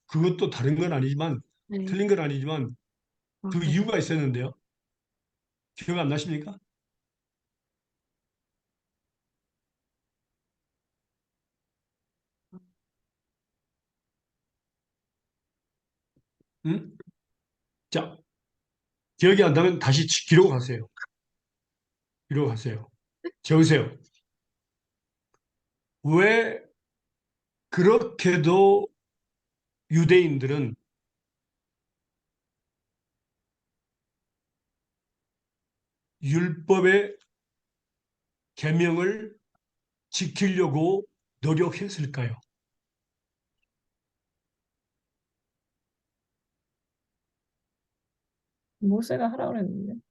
S1: 그것도 다른 건 아니지만
S3: 네.
S1: 틀린 건 아니지만 그
S3: 네.
S1: 이유가 있었는데요. 기억 안 나십니까? 응? 자, 기억이 안 나면 다시 기록하세요. 기록하세요. 적으세요. 왜 그렇게도 유대인들은 율법의 계명을 지키려고 노력했을까요?
S4: 모세가 하라고 그랬는데.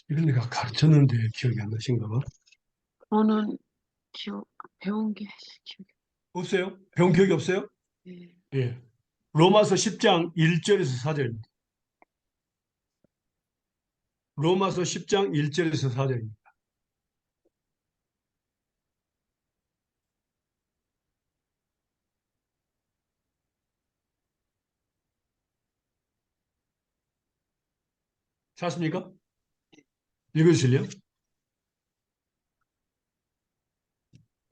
S1: 이런 내가 가르쳤는데 기억이 안 나신가 봐.
S3: 저는 배운 게 기억이
S1: 없어요? 배운 기억이 없어요?
S3: 네.
S1: 예. 로마서 10장 1절에서 4절입니다. 로마서 10장 1절에서 4절입니다. 찾습니까? 읽어주실래요?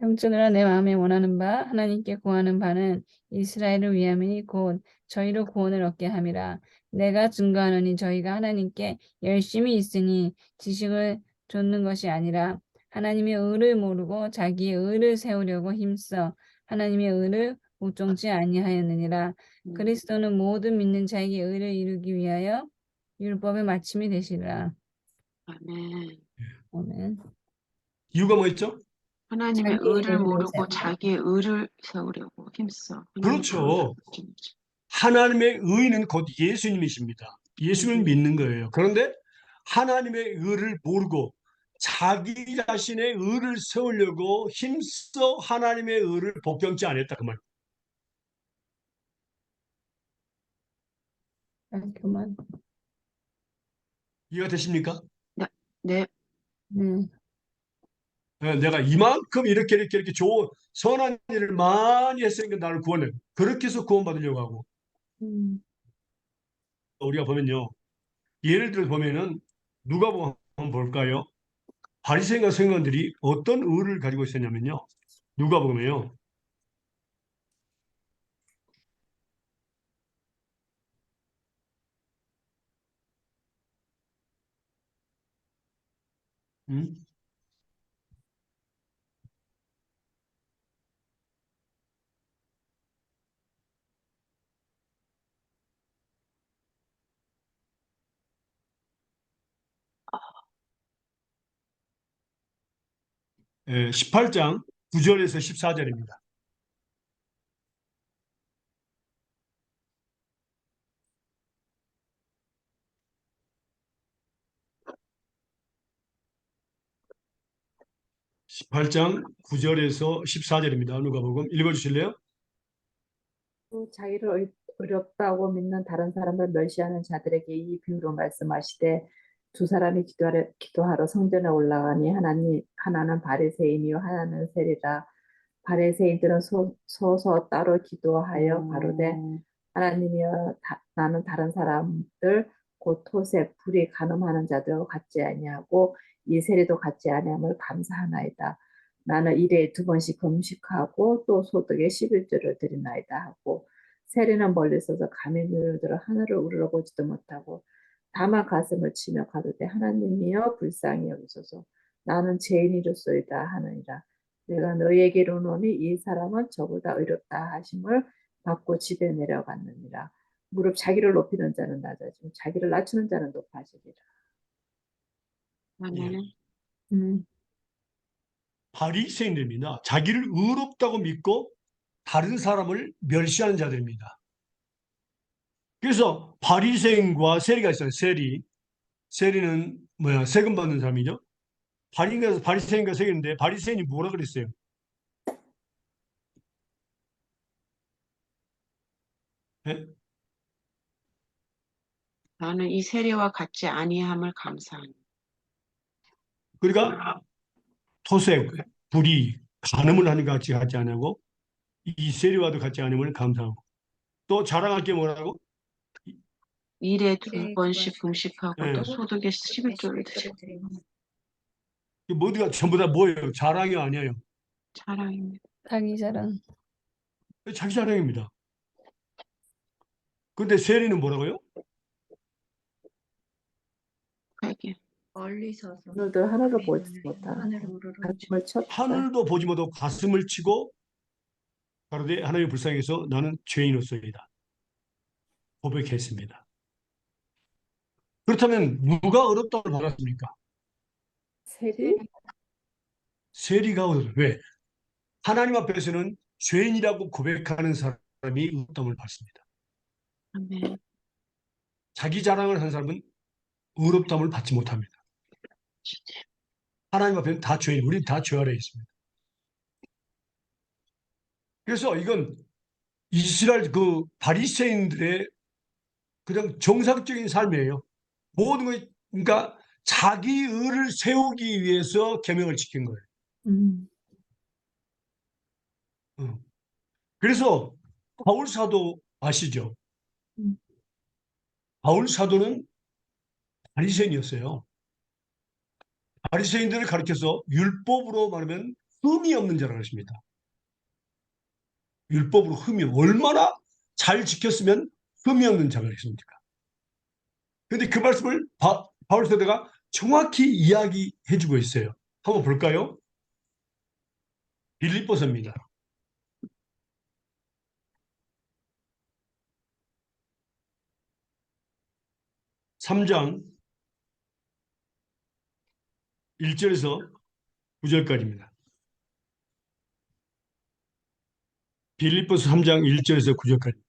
S4: 형제들아 내 마음에 원하는 바 하나님께 구하는 바는 이스라엘을 위함이니 곧 저희로 구원을 얻게 함이라. 내가 증거하노니 저희가 하나님께 열심히 있으니 지식을 좇는 것이 아니라 하나님의 의를 모르고 자기의 의를 세우려고 힘써 하나님의 의를 옥종치 아니하였느니라. 그리스도는 모든 믿는 자에게 의를 이루기 위하여 율법의 마침이 되시리라.
S3: 아멘.
S4: 아멘.
S1: 이유가 뭐였죠?
S3: 하나님의
S4: 자기의
S3: 의를
S4: 의를
S3: 모르고
S4: 세우려고.
S3: 자기의 의를 세우려고 힘써.
S1: 그렇죠. 하나님의 의는 곧 예수님이십니다. 예수님을 믿는 거예요. 그런데 하나님의 의를 모르고 자기 자신의 의를 세우려고 힘써 하나님의 의를 복경치 않았다 그 말.
S4: 그만.
S1: 이해가 되십니까?
S3: 네,
S1: 내가 이만큼 이렇게 좋은 선한 일을 많이 했으니까 나를 구원해. 그렇게 해서 구원받으려고 하고. 우리가 보면요. 예를 들어 보면은 누가복음 한번 볼까요? 바리새인과 서기관들이 어떤 의를 가지고 있었냐면요. 누가복음에요. 음? 18장 9절에서 14절입니다. 십팔 장 9절에서 14절입니다. 누가복음 읽어주실래요?
S5: 또 자기를 어렵다고 믿는 다른 사람을 멸시하는 자들에게 이 비유로 말씀하시되 두 사람이 기도하러 성전에 올라가니 하나는 바리새인이요 하나는 세리라. 바리새인들은 서서 따로 기도하여 가로되 하나님이여 나는 다른 사람들 곧 토색 불이 간음하는 자들과 같지 아니하고 이 세리도 같지 아니함을 감사하나이다. 나는 일에 2번씩 금식하고 또 소득의 11조를 드리나이다 하고 세리는 멀리 서서 감히 눈을 들어 하늘을 우러러보지도 못하고 다만 가슴을 치며 가로되 하나님이여 불쌍히 여기소서 나는 죄인이로소이다 하느니라. 내가 너희에게 이르노니 이 사람은 저보다 의롭다 하심을 받고 집에 내려갔느니라. 무릇 자기를 높이는 자는 낮아지고 자기를 낮추는 자는 높아지리라.
S3: 아멘.
S1: 바리새인들입니다. 자기를 의롭다고 믿고 다른 사람을 멸시하는 자들입니다. 그래서 바리새인과 세리가 있어요. 세리는 세금 받는 사람이죠. 바리새인과 세리인데 바리새인이 뭐라 그랬어요? 예?
S3: 나는 이 세리와 같지 아니함을 감사하니.
S1: 그러니까 토색, 불이 간음을 하는 것 같지 않고 이 세리와도 같지 않음을 감사하고 또 자랑할 게 뭐라고?
S3: 일에
S2: 일에
S3: 2번씩
S2: 2번씩
S3: 금식하고
S1: 예.
S3: 또 소득의 11조를 드리고.
S2: 드리고
S1: 이 모두가 전부 다 뭐예요? 자랑이 아니에요.
S3: 자랑입니다.
S4: 자기 자랑.
S1: 자기 자랑입니다. 근데 세리는 뭐라고요?
S3: 회개.
S2: 멀리 서서
S5: 오늘도 하늘을
S2: 감히
S5: 보지
S2: 눈을
S5: 못하고
S2: 하늘을 우러러보지
S5: 가슴을 쳤다.
S1: 하늘도 보지 못하고 가슴을 치고 가로되 하나님의 불쌍해서 나는 죄인으로서이다. 고백했습니다. 그렇다면 누가 어렵다고 받았습니까?
S5: 세리?
S1: 세리가 어렵다. 왜? 하나님 앞에서는 죄인이라고 고백하는 사람이 의롭다함을 받습니다.
S3: 아멘.
S1: 자기 자랑을 한 사람은 의롭다함을 받지 못합니다. 하나님 앞에는 다 죄인, 우리는 다 죄 아래에 있습니다. 그래서 이건 이스라엘 그 바리새인들의 그냥 정상적인 삶이에요. 모든 것, 그러니까 자기 의를 세우기 위해서 계명을 지킨 거예요.
S5: 음,
S1: 어. 그래서 바울 사도 아시죠?
S5: 음,
S1: 바울 사도는 바리새인이었어요. 바리새인들을 가리켜서 율법으로 말하면 흠이 없는 자라고 했습니다. 율법으로 흠이 얼마나 잘 지켰으면 흠이 없는 자가 있습니까? 그런데 그 말씀을 바울 사도가 정확히 이야기해주고 있어요. 한번 볼까요? 빌립보서입니다. 3장 1절에서 9절까지입니다. 빌립보서 3장 1절에서 9절까지.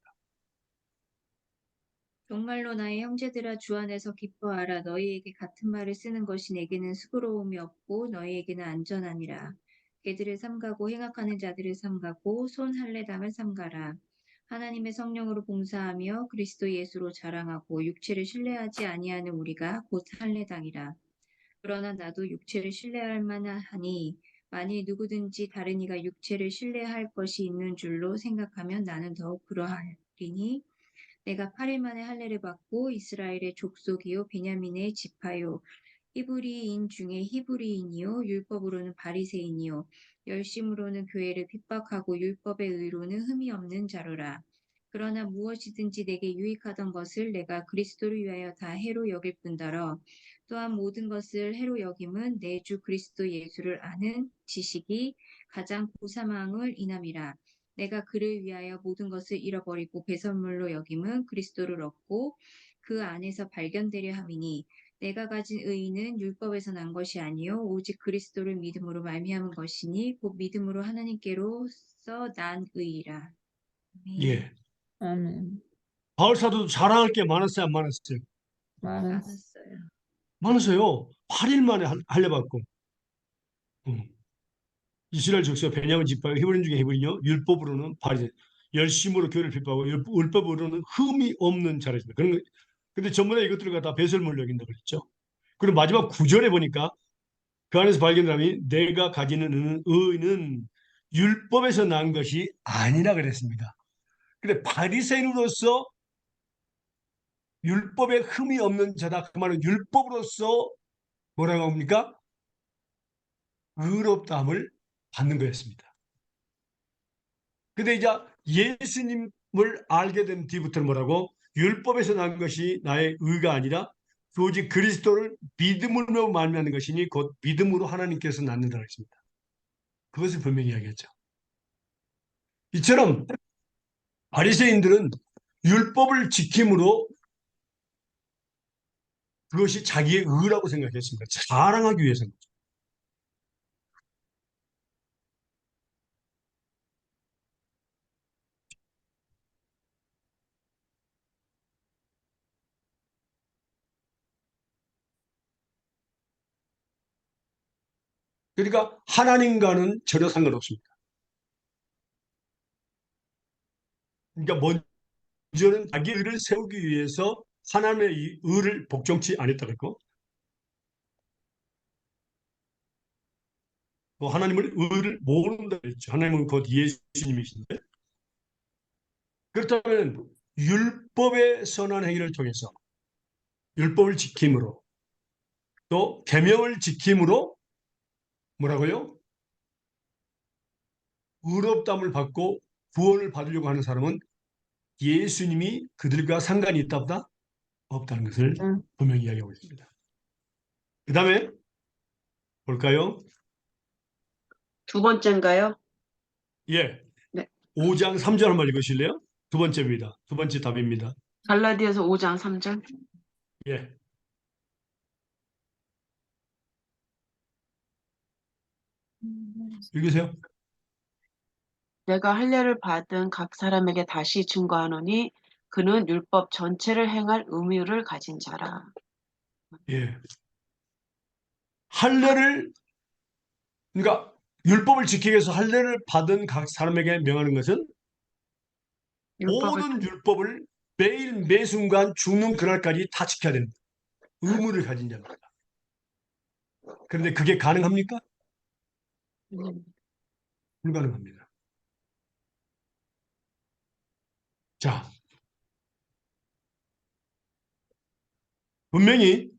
S2: 정말로 나의 형제들아 주 안에서 기뻐하라. 너희에게 같은 말을 쓰는 것이 내게는 수고로움이 없고 너희에게는 안전하니라. 개들을 삼가고 행악하는 자들을 삼가고 손 할례당을 삼가라. 하나님의 성령으로 봉사하며 그리스도 예수로 자랑하고 육체를 신뢰하지 아니하는 우리가 곧 할례당이라. 그러나 나도 육체를 신뢰할 만하니 만일 누구든지 다른 이가 육체를 신뢰할 것이 있는 줄로 생각하면 나는 더욱 그러하리니 내가 8일 만에 할례를 받고 이스라엘의 족속이요 베냐민의 지파요 히브리인 중에 히브리인이요 율법으로는 바리새인이요 열심으로는 교회를 핍박하고 율법의 의로는 흠이 없는 자로라. 그러나 무엇이든지 내게 유익하던 것을 내가 그리스도를 위하여 다 해로 여길 뿐더러 또한 모든 것을 해로 여김은 내 주 그리스도 예수를 아는 지식이 가장 고사망을 인함이라. 내가 그를 위하여 모든 것을 잃어버리고 배설물로 여김은 그리스도를 얻고 그 안에서 발견되려 함이니 내가 가진 의의는 율법에서 난 것이 아니요 오직 그리스도를 믿음으로 말미암은 것이니 곧 믿음으로 하나님께로서 난 의이라. 아멘.
S1: 예.
S4: 아멘.
S1: 바울 사도도 자랑할 게 많았어요, 안 많았어요?
S4: 많았어.
S2: 많았어요.
S1: 많았어요. 8일 만에 할례 받고. 이스라엘 족속 베냐민 지파요 히브리인 중에 히브리요 율법으로는 바리새인 열심으로 교회를 핍박하고 율법으로는 흠이 없는 자라십니다. 그런 근데 전부 다 이것들을 갖다 배설물 여긴다고 그랬죠. 그리고 마지막 9절에 보니까 그 안에서 발견함이 내가 가지는 의는 율법에서 난 것이 아니라 그랬습니다. 근데 바리새인으로서 율법에 흠이 없는 자다. 그 말은 율법으로서 뭐라고 합니까? 의롭다함을 받는 거였습니다. 근데 이제 예수님을 알게 된 뒤부터는 뭐라고? 율법에서 난 것이 나의 의가 아니라 오직 그리스도를 믿음으로 말미암는 것이니 곧 믿음으로 하나님께서 낳는다고 했습니다. 그것을 분명히 이야기했죠. 이처럼 바리새인들은 율법을 지킴으로 그것이 자기의 의라고 생각했습니다. 자랑하기 위해서는. 그러니까 하나님과는 전혀 상관없습니다. 그러니까 먼저는 자기 의를 세우기 위해서 하나님의 의를 복종치 않았다고 했고 또 하나님을 의를 모른다 했죠. 하나님은 곧 예수님이신데 그렇다면 율법의 선한 행위를 통해서 율법을 지킴으로 또 계명을 지킴으로 뭐라고요? 의롭다함을 받고 구원을 받으려고 하는 사람은 예수님이 그들과 상관이 있다 없다? 없다는 것을
S4: 응.
S1: 분명히 이야기하고 있습니다. 그 다음에 볼까요?
S3: 두 번째인가요?
S1: 예,
S3: 네.
S1: 5장 3절 한번 읽으실래요? 두 번째입니다. 두 번째 답입니다.
S3: 갈라디아서 5장 3절.
S1: 예, 읽으세요.
S3: 내가 할례를 받은 각 사람에게 다시 증거하노니 그는 율법 전체를 행할 의무를 가진 자라.
S1: 예, 할례를 그러니까 율법을 지키기 위해서 할례를 받은 각 사람에게 명하는 것은
S3: 율법을
S1: 모든 율법을 매일 매순간 죽는 그날까지 다 지켜야 됩니다. 의무를 가진 자입니다. 그런데 그게 가능합니까? 불가능합니다. 자, 분명히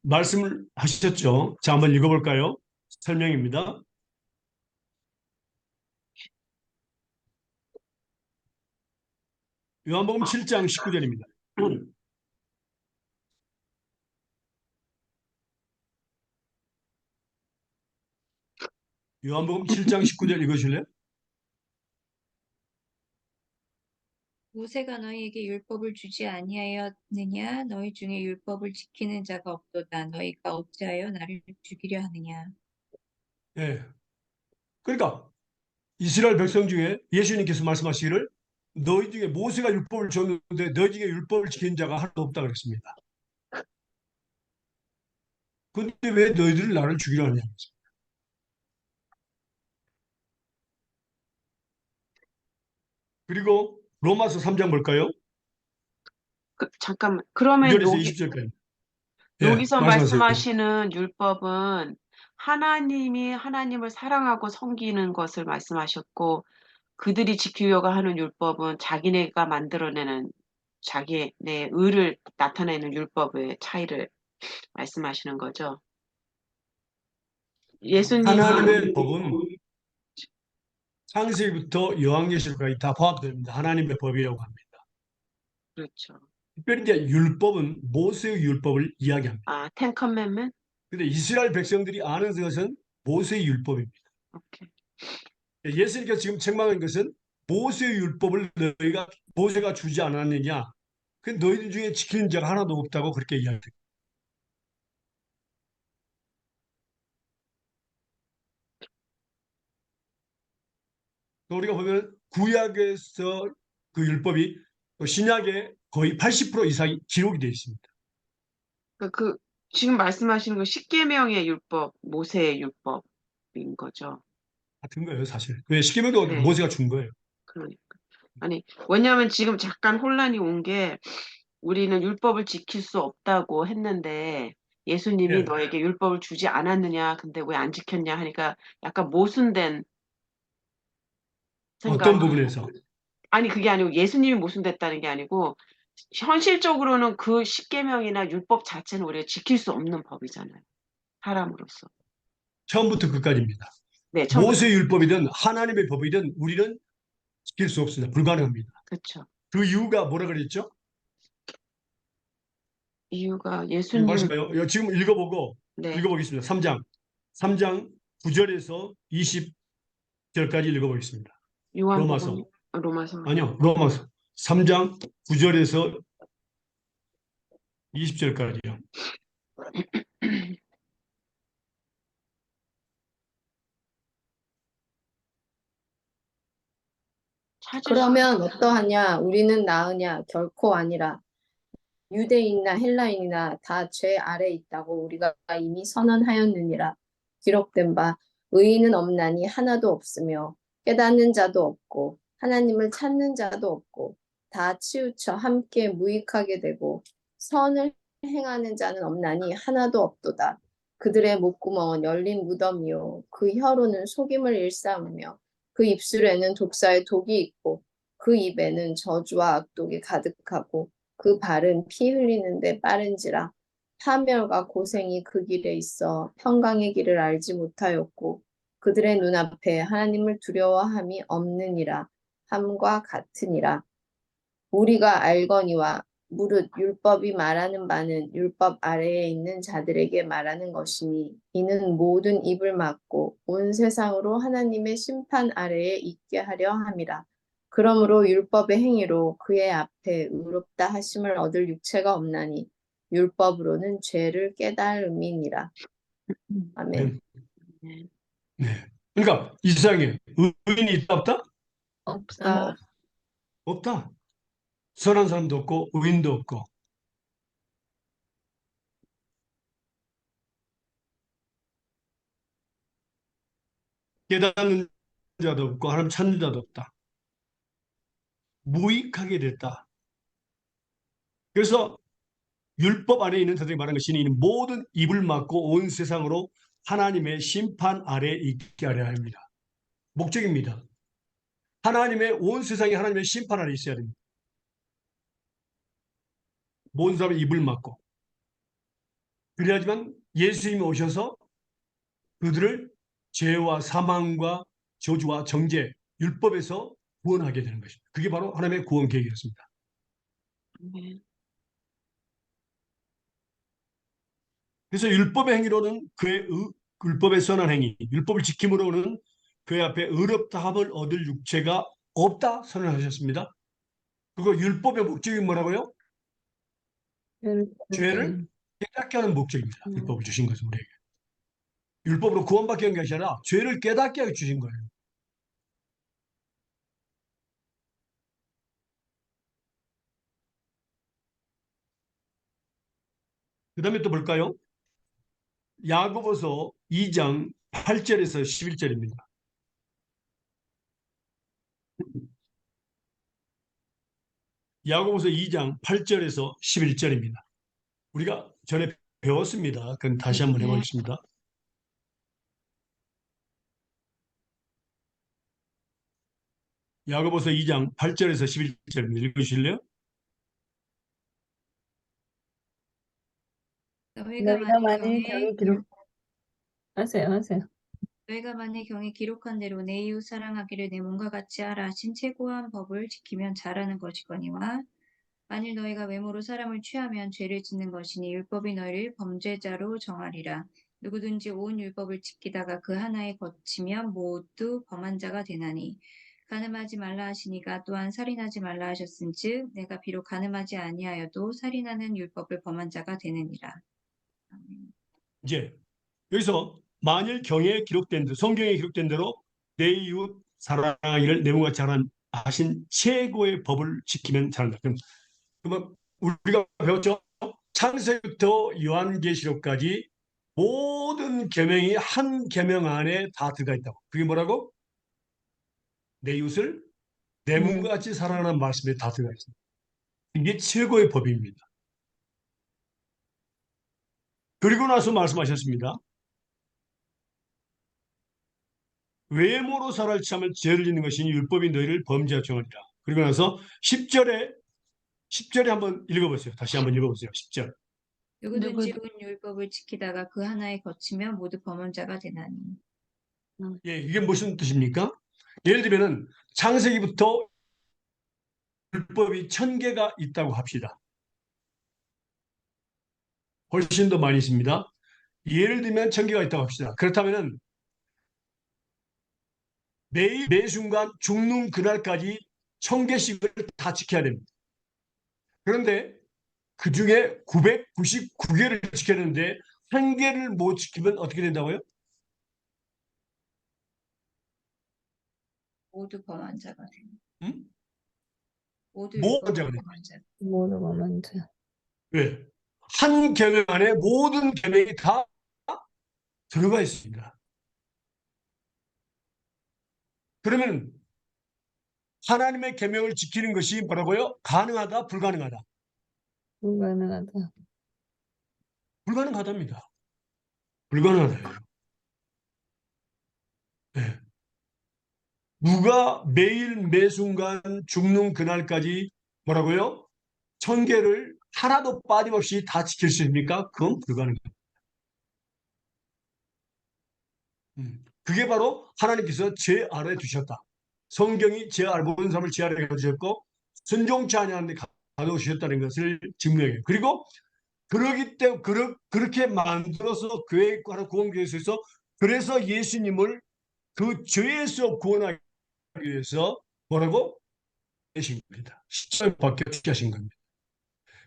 S1: 말씀을 하셨죠. 자, 한번 읽어볼까요? 설명입니다. 요한복음 7장 19절입니다. 요한복음 7장 19절 읽으실래요?
S2: 모세가 너희에게 율법을 주지 아니하였느냐? 너희 중에 율법을 지키는 자가 없도다. 너희가 어찌하여 나를 죽이려 하느냐?
S1: 예. 그러니까 이스라엘 백성 중에 예수님께서 말씀하시기를 너희 중에 모세가 율법을 줬는데 너희 중에 율법을 지키는 자가 하나도 없다 그랬습니다. 근데 왜 너희들은 나를 죽이려 하냐? 그리고 로마서 3장 볼까요?
S3: 잠깐만. 그러면
S1: 9절에서 20절까지. 예,
S3: 여기서
S1: 말씀하세요.
S3: 말씀하시는 율법은 하나님이 하나님을 사랑하고 섬기는 것을 말씀하셨고, 그들이 지키려고 하는 율법은 자기네가 만들어내는 자기의 의를 나타내는 율법의 차이를 말씀하시는 거죠. 예수님이
S1: 하나님의 법은 창세기부터 요한계시록까지 다 포함됩니다. 하나님의 법이라고 합니다.
S3: 그렇죠.
S1: 특별히 이제 율법은 모세의 율법을 이야기합니다.
S3: 아, 텐 커맨먼트?
S1: 근데 이스라엘 백성들이 아는 것은 모세의 율법입니다.
S3: 오케이.
S1: 예수님께서 지금 책망한 것은 모세의 율법을 모세가 주지 않았느냐? 그 너희들 중에 지키는 자가 하나도 없다고 그렇게 이야기합니다. 또 우리가 보면 구약에서 그 율법이 또 신약에 거의 80% 이상이 기록이 되어 있습니다.
S3: 그 지금 말씀하시는 거 십계명의 율법, 모세의 율법인 거죠.
S1: 같은 거예요, 사실. 왜 십계명도
S3: 네.
S1: 모세가 준 거예요.
S3: 그러니까. 아니, 왜냐하면 지금 잠깐 혼란이 온 게 우리는 율법을 지킬 수 없다고 했는데 예수님이
S1: 예.
S3: 너에게 율법을 주지 않았느냐, 근데 왜 안 지켰냐 하니까 약간 모순된
S1: 어떤
S3: 생각.
S1: 부분에서?
S3: 아니, 그게 아니고 예수님이 모순됐다는 게 아니고 현실적으로는 그 십계명이나 율법 자체는 우리가 지킬 수 없는 법이잖아요. 사람으로서.
S1: 처음부터 끝까지입니다.
S3: 네, 처음부터.
S1: 모세의 율법이든 하나님의 법이든 우리는 지킬 수 없습니다. 불가능합니다.
S3: 그렇죠.
S1: 그 이유가 뭐라 그랬죠?
S3: 이유가
S1: 이거
S3: 예수님,
S1: 말씀해요. 이거 지금 읽어보고
S3: 네,
S1: 읽어보겠습니다. 3장 9절에서 20절까지 읽어보겠습니다. 로마서.
S3: 요한복음, 로마서.
S1: 아니요, 로마서 3장 9절에서 20절까지요.
S6: 그러면 어떠하냐? 우리는 나으냐? 결코 아니라. 유대인이나 헬라인이나 다 죄 아래 있다고 우리가 이미 선언하였느니라. 기록된 바 의인은 없나니 하나도 없으며 깨닫는 자도 없고 하나님을 찾는 자도 없고 다 치우쳐 함께 무익하게 되고 선을 행하는 자는 없나니 하나도 없도다. 그들의 목구멍은 열린 무덤이요 그 혀로는 속임을 일삼으며 그 입술에는 독사의 독이 있고 그 입에는 저주와 악독이 가득하고 그 발은 피 흘리는데 빠른지라 파멸과 고생이 그 길에 있어 평강의 길을 알지 못하였고 그들의 눈앞에 하나님을 두려워함이 없느니라 함과 같으니라. 우리가 알거니와 무릇 율법이 말하는 바는 율법 아래에 있는 자들에게 말하는 것이니 이는 모든 입을 막고 온 세상으로 하나님의 심판 아래에 있게 하려 함이라. 그러므로 율법의 행위로 그의 앞에 의롭다 하심을 얻을 육체가 없나니 율법으로는 죄를 깨달음이니라. 아멘.
S1: 네. 네. 그러니까 이 세상에 의인이 있다 없다?
S3: 없다.
S1: 없다. 선한 사람도 없고 의인도 없고. 깨닫는 자도 없고 하나님 찾는 자도 없다. 무익하게 됐다. 그래서 율법 안에 있는 자들이 말하는 것이 이는 모든 입을 막고 온 세상으로 하나님의 심판 아래 있게 하려 합니다. 목적입니다. 하나님의 온 세상이 하나님의 심판 아래 있어야 됩니다. 모든 사람의 입을 막고. 그래야지만 예수님이 오셔서 그들을 죄와 사망과 저주와 정죄, 율법에서 구원하게 되는 것입니다. 그게 바로 하나님의 구원 계획이었습니다.
S3: 네.
S1: 그래서 율법의 행위로는 율법의 선한 행위, 율법을 지킴으로는 그의 앞에 의롭다 함을 얻을 육체가 없다 선언하셨습니다. 그리고 율법의 목적이 뭐라고요? 죄를 깨닫게 하는 목적입니다. 율법을 주신 것은 우리에게. 율법으로 구원받게 한 것이 아니라 죄를 깨닫게 주신 거예요. 그 다음에 또 볼까요? 야고보서 2장 8절에서 11절입니다. 야고보서 2장 8절에서 11절입니다. 우리가 전에 배웠습니다. 그럼 다시 한번 해보겠습니다. 야고보서 2장 8절에서 11절입니다. 읽으실래요?
S2: 너희가
S4: 너희가
S2: 만일
S4: 만일
S2: 경에
S4: 경에 하세요.
S2: 너희가 만일 경에 기록한 대로 내 이웃 사랑하기를 내 몸과 같이 하라 하신 최고한 법을 지키면 잘하는 것이거니와 만일 너희가 외모로 사람을 취하면 죄를 짓는 것이니 율법이 너희를 범죄자로 정하리라. 누구든지 온 율법을 지키다가 그 하나에 거치면 모두 범한 자가 되나니 간음하지 말라 하시니가 또한 살인하지 말라 하셨은즉 내가 비록 간음하지 아니하여도 살인하는 율법을 범한 자가 되느니라. 아멘.
S1: 이제 여기서 만일 경에 기록된 대로 성경에 기록된 대로 내 이웃 사랑하기를 내 몸과 잘한 하신 최고의 법을 지키면 잘한다. 그러면 우리가 배웠죠? 창세부터 요한계시록까지 모든 계명이 한 계명 안에 다 들어가 있다고. 그게 뭐라고? 내 이웃을 내 몸과 같이 사랑하는 말씀에 다 들어가 있습니다. 이게 최고의 법입니다. 그리고 나서 말씀하셨습니다. 외모로 살을 취하면 죄를 짓는 것이니 율법이 너희를 범죄하 정하리라. 그리고 나서 10절에 한번 읽어보세요. 다시 한번 읽어보세요. 10절.
S2: 누구든지 온 율법을 지키다가 그 하나에 거치면 모두 범한 자가 되나니.
S1: 예, 이게 무슨 뜻입니까? 예를 들면은 창세기부터 율법이 1000개가 있다고 합시다. 훨씬 더 많이 있습니다. 예를 들면 1000개가 있다고 합시다. 그렇다면은 매일 매 순간 죽는 그날까지 1000개씩을 다 지켜야 됩니다. 그런데 그 중에 999개를 지켜야 되는데 한 개를 못 지키면 어떻게 된다고요?
S2: 모두 범한 자가 되나니.
S1: 응?
S2: 모두
S1: 모두
S2: 율법을
S1: 범한
S2: 범한 자.
S4: 모두 범한 자.
S1: 왜? 한 계명 안에 모든 계명이 다 들어가 있습니다. 그러면 하나님의 계명을 지키는 것이 뭐라고요? 가능하다, 불가능하다?
S4: 불가능하다.
S1: 불가능하답니다. 불가능하다. 네. 누가 매일 매 순간 죽는 그날까지 뭐라고요? 1000개를 하나도 빠짐없이 다 지킬 수 있습니까? 그건 불가능합니다. 그게 바로 하나님께서 죄 아래 두셨다. 성경이 죄 아래 모든 사람을 죄 아래 두셨고 순종치 아니하는 데 가두셨다는 것을 증명해요. 그리고 그러기 때문에 그렇게 만들어서 교회하는 구원교회에서 그래서 예수님을 그 죄에서 구원하기 위해서 뭐라고? 내신 겁니다. 십자가에 박혀 죽게 하신 겁니다.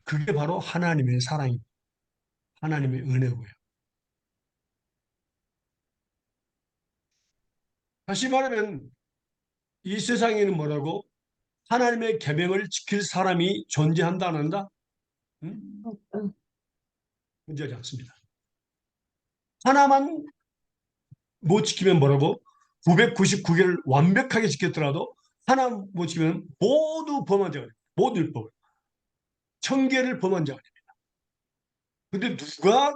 S1: 그게 바로 하나님의 사랑입니다. 하나님의 은혜고요. 다시 말하면 이 세상에는 뭐라고? 하나님의 계명을 지킬 사람이 존재한다 안 한다? 응? 존재하지 않습니다. 하나만 못 지키면 뭐라고? 999개를 완벽하게 지켰더라도 하나 못 지키면 모두 범한 자가 됩니다. 모든 율법을. 천계를 범한 자가 됩니다. 근데 누가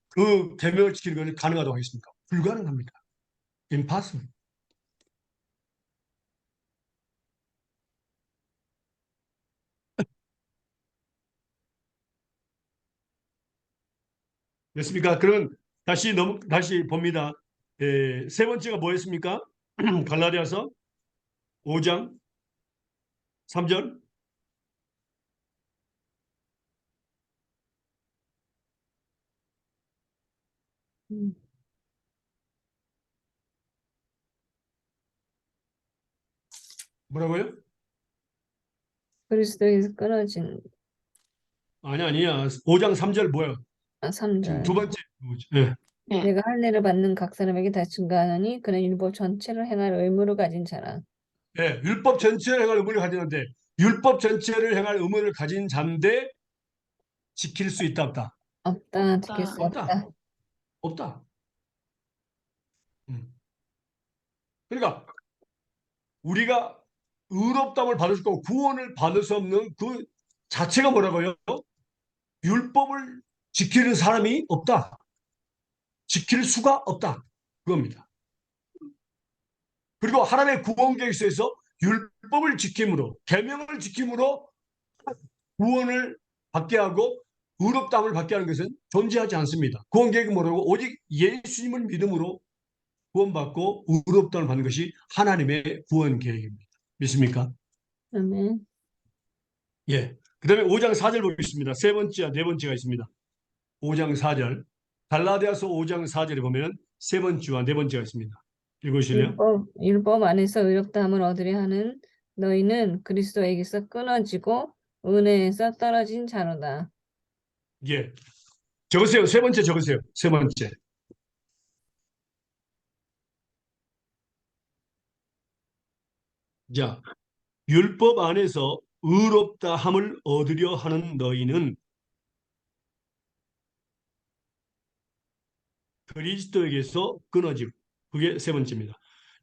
S1: 그 계명을 지키는 것이 가능하다고 하겠습니까? 불가능합니다. impossible. 됐습니까? 그러면 다시 봅니다. 세 번째가 뭐였습니까? 갈라디아서 5장 3절.
S4: 음,
S1: 뭐라고요?
S4: 그리스도에서 끊어진
S1: 아니야. 5장 3절 뭐야? 지금
S4: 3절.
S1: 두 번째. 예.
S3: 네.
S4: 내가 할례를 받는 각 사람에게 다 증가하노니 그는 율법 전체를 행할 의무를 가진 자라.
S1: 예, 율법 전체를 행할 의무를 가지는데 율법 전체를 행할 의무를 가진 자인데 지킬 수 있다 없다?
S4: 없다, 지킬 수
S1: 없다.
S4: 없다.
S1: 없다. 음. 그러니까 우리가 의롭다함을 받을 수 없고 구원을 받을 수 없는 그 자체가 뭐라고요? 율법을 지키는 사람이 없다. 지킬 수가 없다. 그겁니다. 그리고 하나님의 구원 계획서에서 율법을 지킴으로 계명을 지킴으로 구원을 받게 하고 의롭다함을 받게 하는 것은 존재하지 않습니다. 구원 계획은 뭐라고? 오직 예수님을 믿음으로 구원받고 의롭다함을 받는 것이 하나님의 구원 계획입니다. 믿습니까?
S4: 아멘.
S1: 예. 그 다음에 5장 4절 보겠습니다. 세 번째와 네 번째가 있습니다. 5장 4절. 갈라디아서 5장 4절에 보면 세 번째와 네 번째가 있습니다. 읽으실래요?
S4: 율법 안에서 의롭다함을 얻으려 하는 너희는 그리스도에게서 끊어지고 은혜에서 떨어진 자로다.
S1: 예. 적으세요. 세 번째 적으세요. 세 번째. 자, 율법 안에서 의롭다함을 얻으려 하는 너희는 그리스도에게서 끊어지고, 그게 세 번째입니다.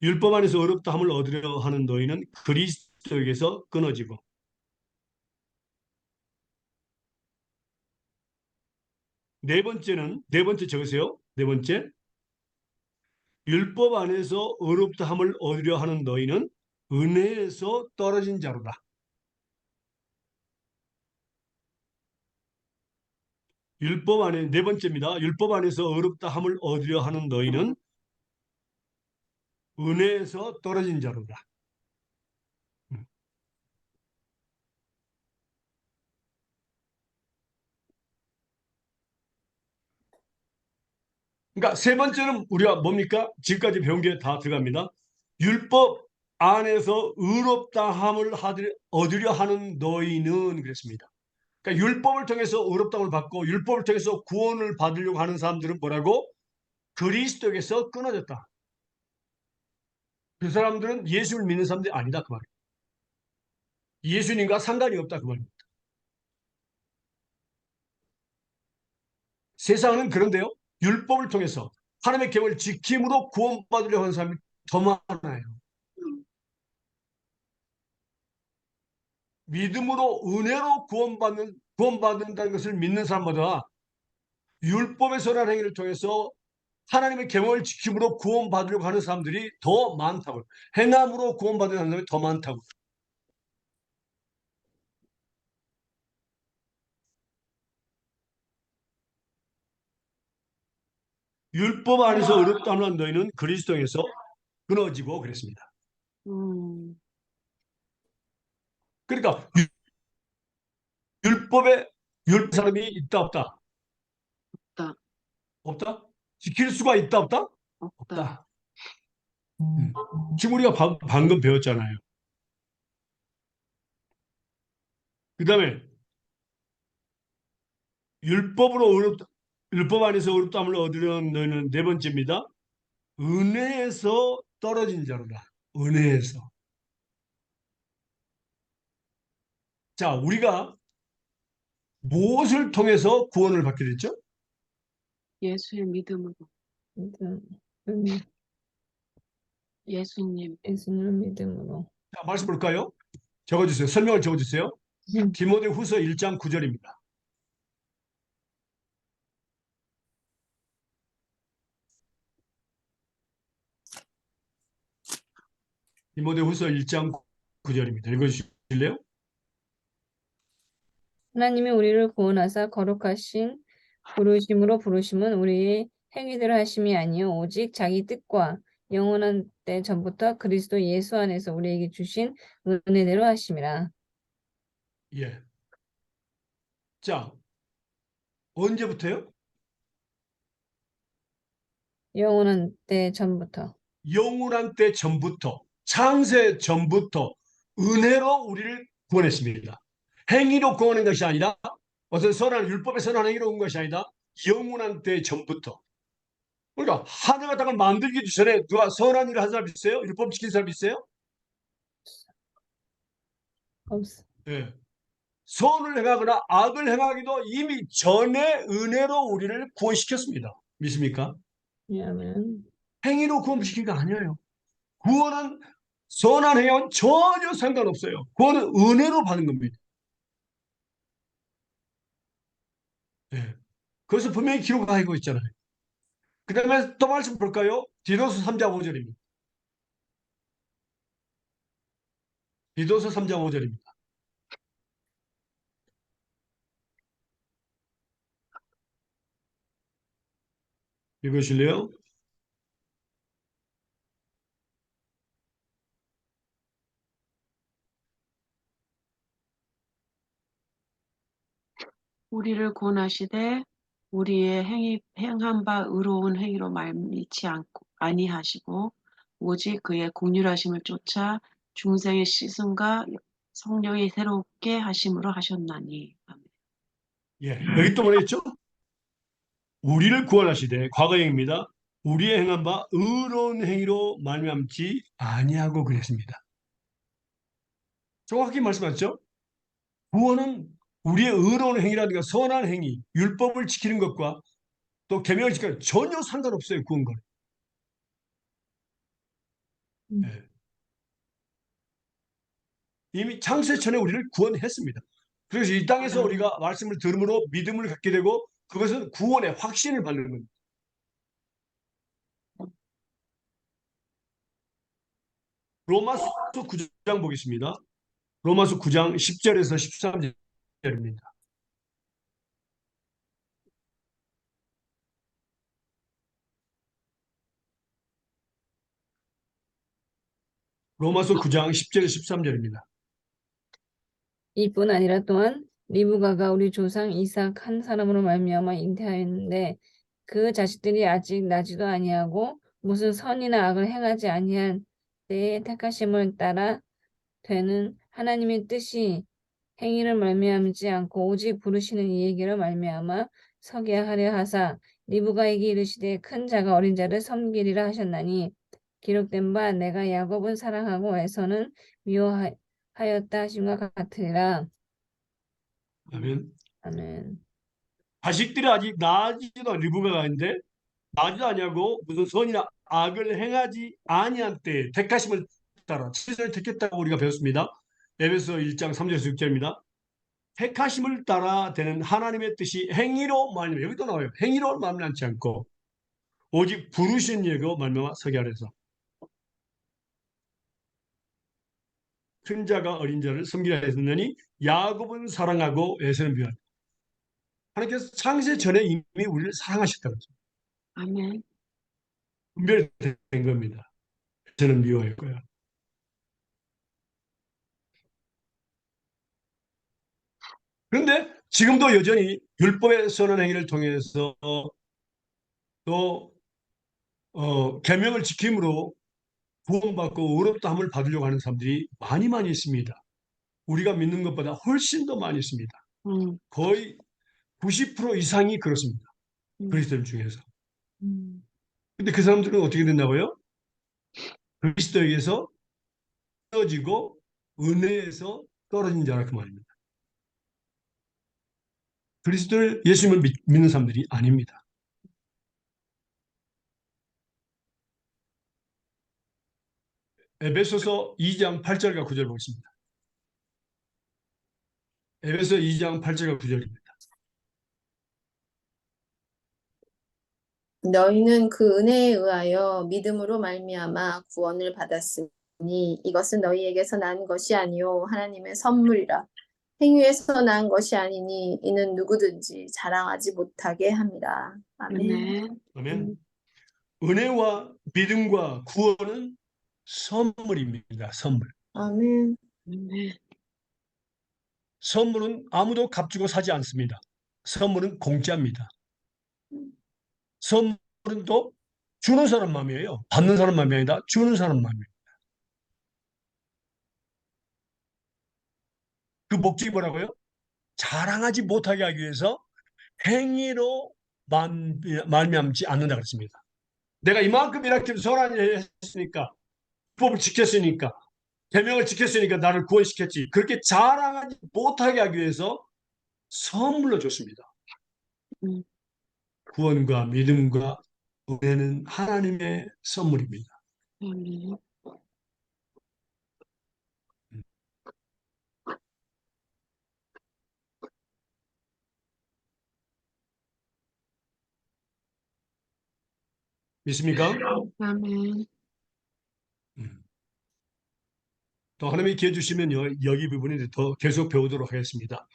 S1: 율법 안에서 의롭다함을 얻으려 하는 너희는 그리스도에게서 끊어지고, 네 번째 적으세요. 네 번째. 율법 안에서 의롭다함을 얻으려 하는 너희는 은혜에서 떨어진 자로다. 율법 안에 네 번째입니다. 율법 안에서 의롭다함을 얻으려 하는 너희는 은혜에서 떨어진 자로다. 그러니까 세 번째는 우리가 뭡니까? 지금까지 배운 게 다 들어갑니다. 율법 안에서 의롭다함을 얻으려 하는 너희는 그랬습니다. 그러니까 율법을 통해서 의롭다함을 받고 율법을 통해서 구원을 받으려고 하는 사람들은 뭐라고? 그리스도에게서 끊어졌다. 그 사람들은 예수를 믿는 사람들이 아니다 그 말이에요. 예수님과 상관이 없다 그 말입니다. 세상은 그런데요. 율법을 통해서 하나님의 계명을 지킴으로 구원받으려고 하는 사람이 더 많아요. 믿음으로 은혜로 구원받는다는 것을 믿는 사람보다 율법의 선한 행위를 통해서 하나님의 계명을 지킴으로 구원받으려고 하는 사람들이 더 많다고요. 행함으로 구원받는 사람들이 더 많다고요. 율법 안에서 의롭다함을 한 너희는 그리스도에서 끊어지고 그랬습니다. 그러니까 율법 사람이 있다 없다?
S3: 없다.
S1: 없다? 지킬 수가 있다 없다? 없다. 지금 우리가 방금 배웠잖아요. 그 다음에 율법 안에서 의롭다함을 얻으려는 너희는 네 번째입니다. 은혜에서 떨어진 자로다. 은혜에서. 자, 우리가 무엇을 통해서 구원을 받게 됐죠?
S3: 예수의 믿음으로.
S4: 음,
S3: 예수님.
S4: 예수님을 믿음으로.
S1: 자, 말씀 볼까요? 적어주세요. 설명을 적어주세요. 디모데후서 1장 9절입니다. 디모데후서 1장 9절입니다. 읽어주실래요?
S4: 하나님이 우리를 구원하사 거룩하신 부르심으로 부르심은 우리의 행위대로 하심이 아니요 오직 자기 뜻과 영원한 때 전부터 그리스도 예수 안에서 우리에게 주신 은혜대로 하심이라.
S1: 예. 자, 언제부터요?
S4: 영원한 때 전부터.
S1: 영원한 때 전부터, 창세 전부터 은혜로 우리를 구원했습니다. 행위로 구원한 것이 아니라 어떤 선한 율법의 선한 행위로 온 것이 아니다. 영원한 때 전부터. 그러니까 하늘과 땅을 만들기 전에 누가 선한 일을 한 사람 있어요? 율법 지킨 사람 있어요?
S4: 없어.
S1: 예. 선을 행하거나 악을 행하기도 이미 전에 은혜로 우리를 구원시켰습니다. 믿습니까?
S4: 아멘.
S1: 행위로 구원시킨 거 아니에요. 구원은 선한 행위와는 전혀 상관없어요. 구원은 은혜로 받는 겁니다. 예. 그것을 분명히 기록하고 있잖아요. 그 다음에 또 말씀 볼까요? 디도서 3장 5절입니다. 디도서 3장 5절입니다. 읽으실래요?
S3: 우리를 구원하시되 우리의 행한 바 의로운 행위로 말미치 아니하시고 오직 그의 긍휼하심을 쫓아 중생의 씻음과 성령이 새롭게 하심으로 하셨나니. 아멘.
S1: 예. 여기 또 뭐라 했죠? 우리를 구원하시되 과거형입니다. 우리의 행한 바 의로운 행위로 말미암지 아니하고 그랬습니다. 정확히 말씀하셨죠? 구원은 우리의 의로운 행위라든가 선한 행위, 율법을 지키는 것과 또 계명을 지키는 것 전혀 상관없어요. 구원과. 예. 이미 창세 전에 우리를 구원했습니다. 그래서 이 땅에서 우리가 말씀을 들음으로 믿음을 갖게 되고 그것은 구원의 확신을 받는 겁니다. 로마서 9장 보겠습니다. 로마서 9장 10절에서 13절입니다. 로마서 9장 10절에서 13절입니다.
S4: 이뿐 아니라 또한 리브가가 우리 조상 이삭 한 사람으로 말미암아 잉태하였는데 그 자식들이 아직 나지도 아니하고 무슨 선이나 악을 행하지 아니한 때에 택하심을 따라 되는 하나님의 뜻이 행위를 말미암지 않고 오직 부르시는 이에게로 말미암아 서게 하려 하사 리브가에게 이르시되 큰 자가 어린 자를 섬기리라 하셨나니 기록된 바 내가 야곱은 사랑하고 에서는 미워하였다 하심과 같으리라.
S1: 아멘.
S4: 아멘.
S1: 자식들이 아직 나지도 리브가가 있는데 나지도 아니하고 무슨 선이나 악을 행하지 아니한 때에 택하심을 따라 칠성을 택했다고 우리가 배웠습니다. 에베소 1장 3절에서 6절입니다. 택하심을 따라 되는 하나님의 뜻이 행위로 말미암아 여기도 나와요. 행위로 말미암지 않고 오직 부르신 예고 말미암아 서게 하려서 큰 자가 어린 자를 섬기라 했느니 야곱은 사랑하고 에서는 미워한다. 하나님께서 창세 전에 이미 우리를 사랑하셨다고 했죠.
S3: 아멘.
S1: 분별된 겁니다. 저는 미워했고요. 그런데 지금도 여전히 율법의 선한 행위를 통해서 또 계명을 지킴으로 구원받고 의롭다함을 받으려고 하는 사람들이 많이 있습니다. 우리가 믿는 것보다 훨씬 더 많이 있습니다.
S3: 음,
S1: 거의 90% 이상이 그렇습니다.
S3: 음,
S1: 그리스도인 중에서.
S3: 음.
S1: 근데 그 사람들은 어떻게 된다고요? 그리스도에게서 떨어지고 은혜에서 떨어진 자라 그 말입니다. 그리스도를 예수님을 믿는 사람들이 아닙니다. 에베소서 2장 8절과 9절 보겠습니다. 에베소 2장 8절과 9절입니다.
S6: 너희는 그 은혜에 의하여 믿음으로 말미암아 구원을 받았으니 이것은 너희에게서 난 것이 아니요 하나님의 선물이라. 행위에서 난 것이 아니니 이는 누구든지 자랑하지 못하게 함이라. 아멘.
S3: 아멘.
S1: 아멘. 은혜와 믿음과 구원은 선물입니다. 선물.
S6: 아멘.
S3: 아멘.
S1: 선물은 아무도 값주고 사지 않습니다. 선물은 공짜입니다. 선물은 또 주는 사람 마음이에요. 받는 사람 마음이 아니라 주는 사람 마음이에요. 그 목적이 뭐라고요? 자랑하지 못하게 하기 위해서 행위로 말미암지 않는다 그랬습니다. 내가 이만큼 이렇게 선한 일 했으니까, 법을 지켰으니까, 계명을 지켰으니까 나를 구원시켰지. 그렇게 자랑하지 못하게 하기 위해서 선물로 줬습니다.
S3: 음.
S1: 구원과 믿음과 은혜는 하나님의 선물입니다.
S3: 아멘.
S1: 믿습니까?
S3: 아멘.
S1: 또 하나님이 기회 주시면요, 여기 부분에 더 계속 배우도록 하겠습니다.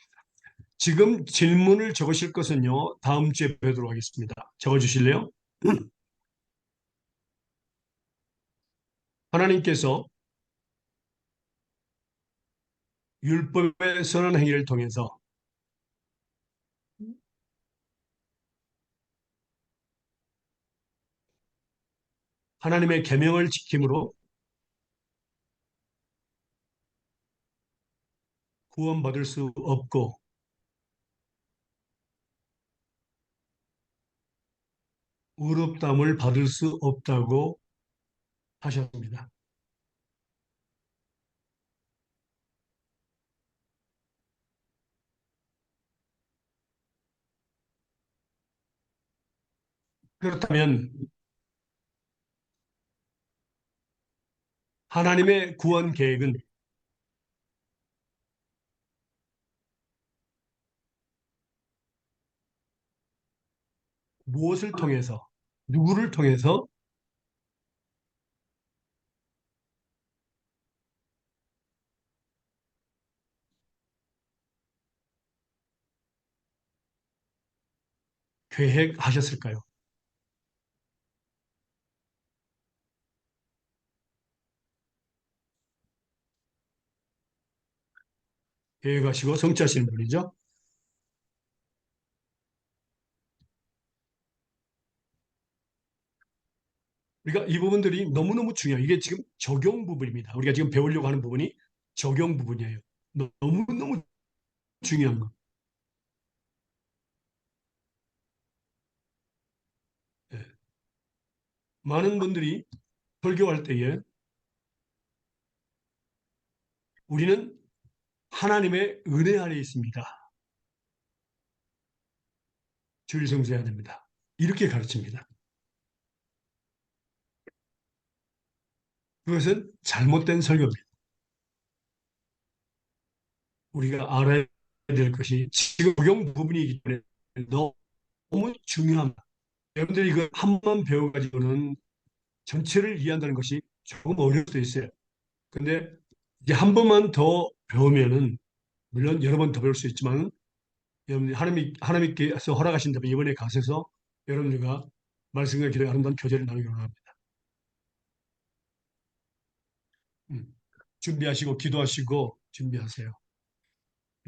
S1: 지금 질문을 적으실 것은요, 다음 주에 배우도록 하겠습니다. 적어주실래요? 하나님께서 율법의 선한 행위를 통해서 하나님의 계명을 지킴으로 구원받을 수 없고 의롭다함을 받을 수 없다고 하셨습니다. 그렇다면 하나님의 구원 계획은 무엇을 통해서, 누구를 통해서 계획하셨을까요? 계획하시고 성취하시는 분이죠. 우리가 이 부분들이 너무너무 중요해요. 이게 지금 적용 부분입니다. 우리가 지금 배우려고 하는 부분이 적용 부분이에요. 너무너무 중요한 거. 예. 많은 분들이 설교할 때에 우리는 하나님의 은혜 아래 있습니다. 주일 성수해야 됩니다. 이렇게 가르칩니다. 그것은 잘못된 설교입니다. 우리가 알아야 될 것이 지금 적용 부분이기 때문에 너무 중요합니다. 여러분들이 이거 한 번 배워가지고는 전체를 이해한다는 것이 조금 어려울 수도 있어요. 근데 이제 한 번만 더 배우면은 물론 여러 번 더 배울 수 있지만 여러분들 하나님께서 허락하신다면 이번에 가셔서 여러분들과 말씀과 기도의 아름다운 교제를 나누기 원합니다. 준비하시고 기도하시고 준비하세요.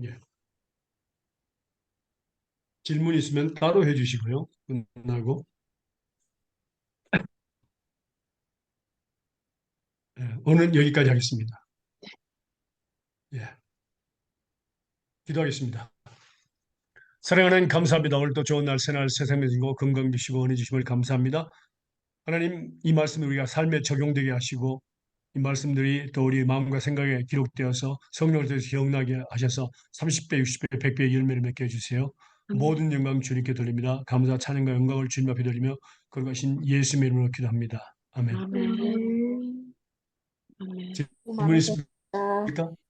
S1: 예. 질문 있으면 따로 해주시고요. 끝나고 오늘 여기까지 하겠습니다. 예. 기도하겠습니다. 사랑하는 감사합니다. 오늘도 좋은 날 새날 세상 주시고 건강 주시고 은혜 주심을 감사합니다. 하나님 이 말씀을 우리가 삶에 적용되게 하시고 이 말씀들이 또 우리 마음과 생각에 기록되어서 성령을 통해서 기억나게 하셔서 30배, 60배, 100배의 열매를 맺게 해주세요. 모든 영광 주님께 돌립니다. 감사, 찬양과 영광을 주님 앞에 돌리며 거룩하신 예수님의 이름으로 기도합니다. 아멘.
S3: 아멘. 아멘.
S5: 수고
S1: 질문 있습니까?
S5: 많으셨습니다.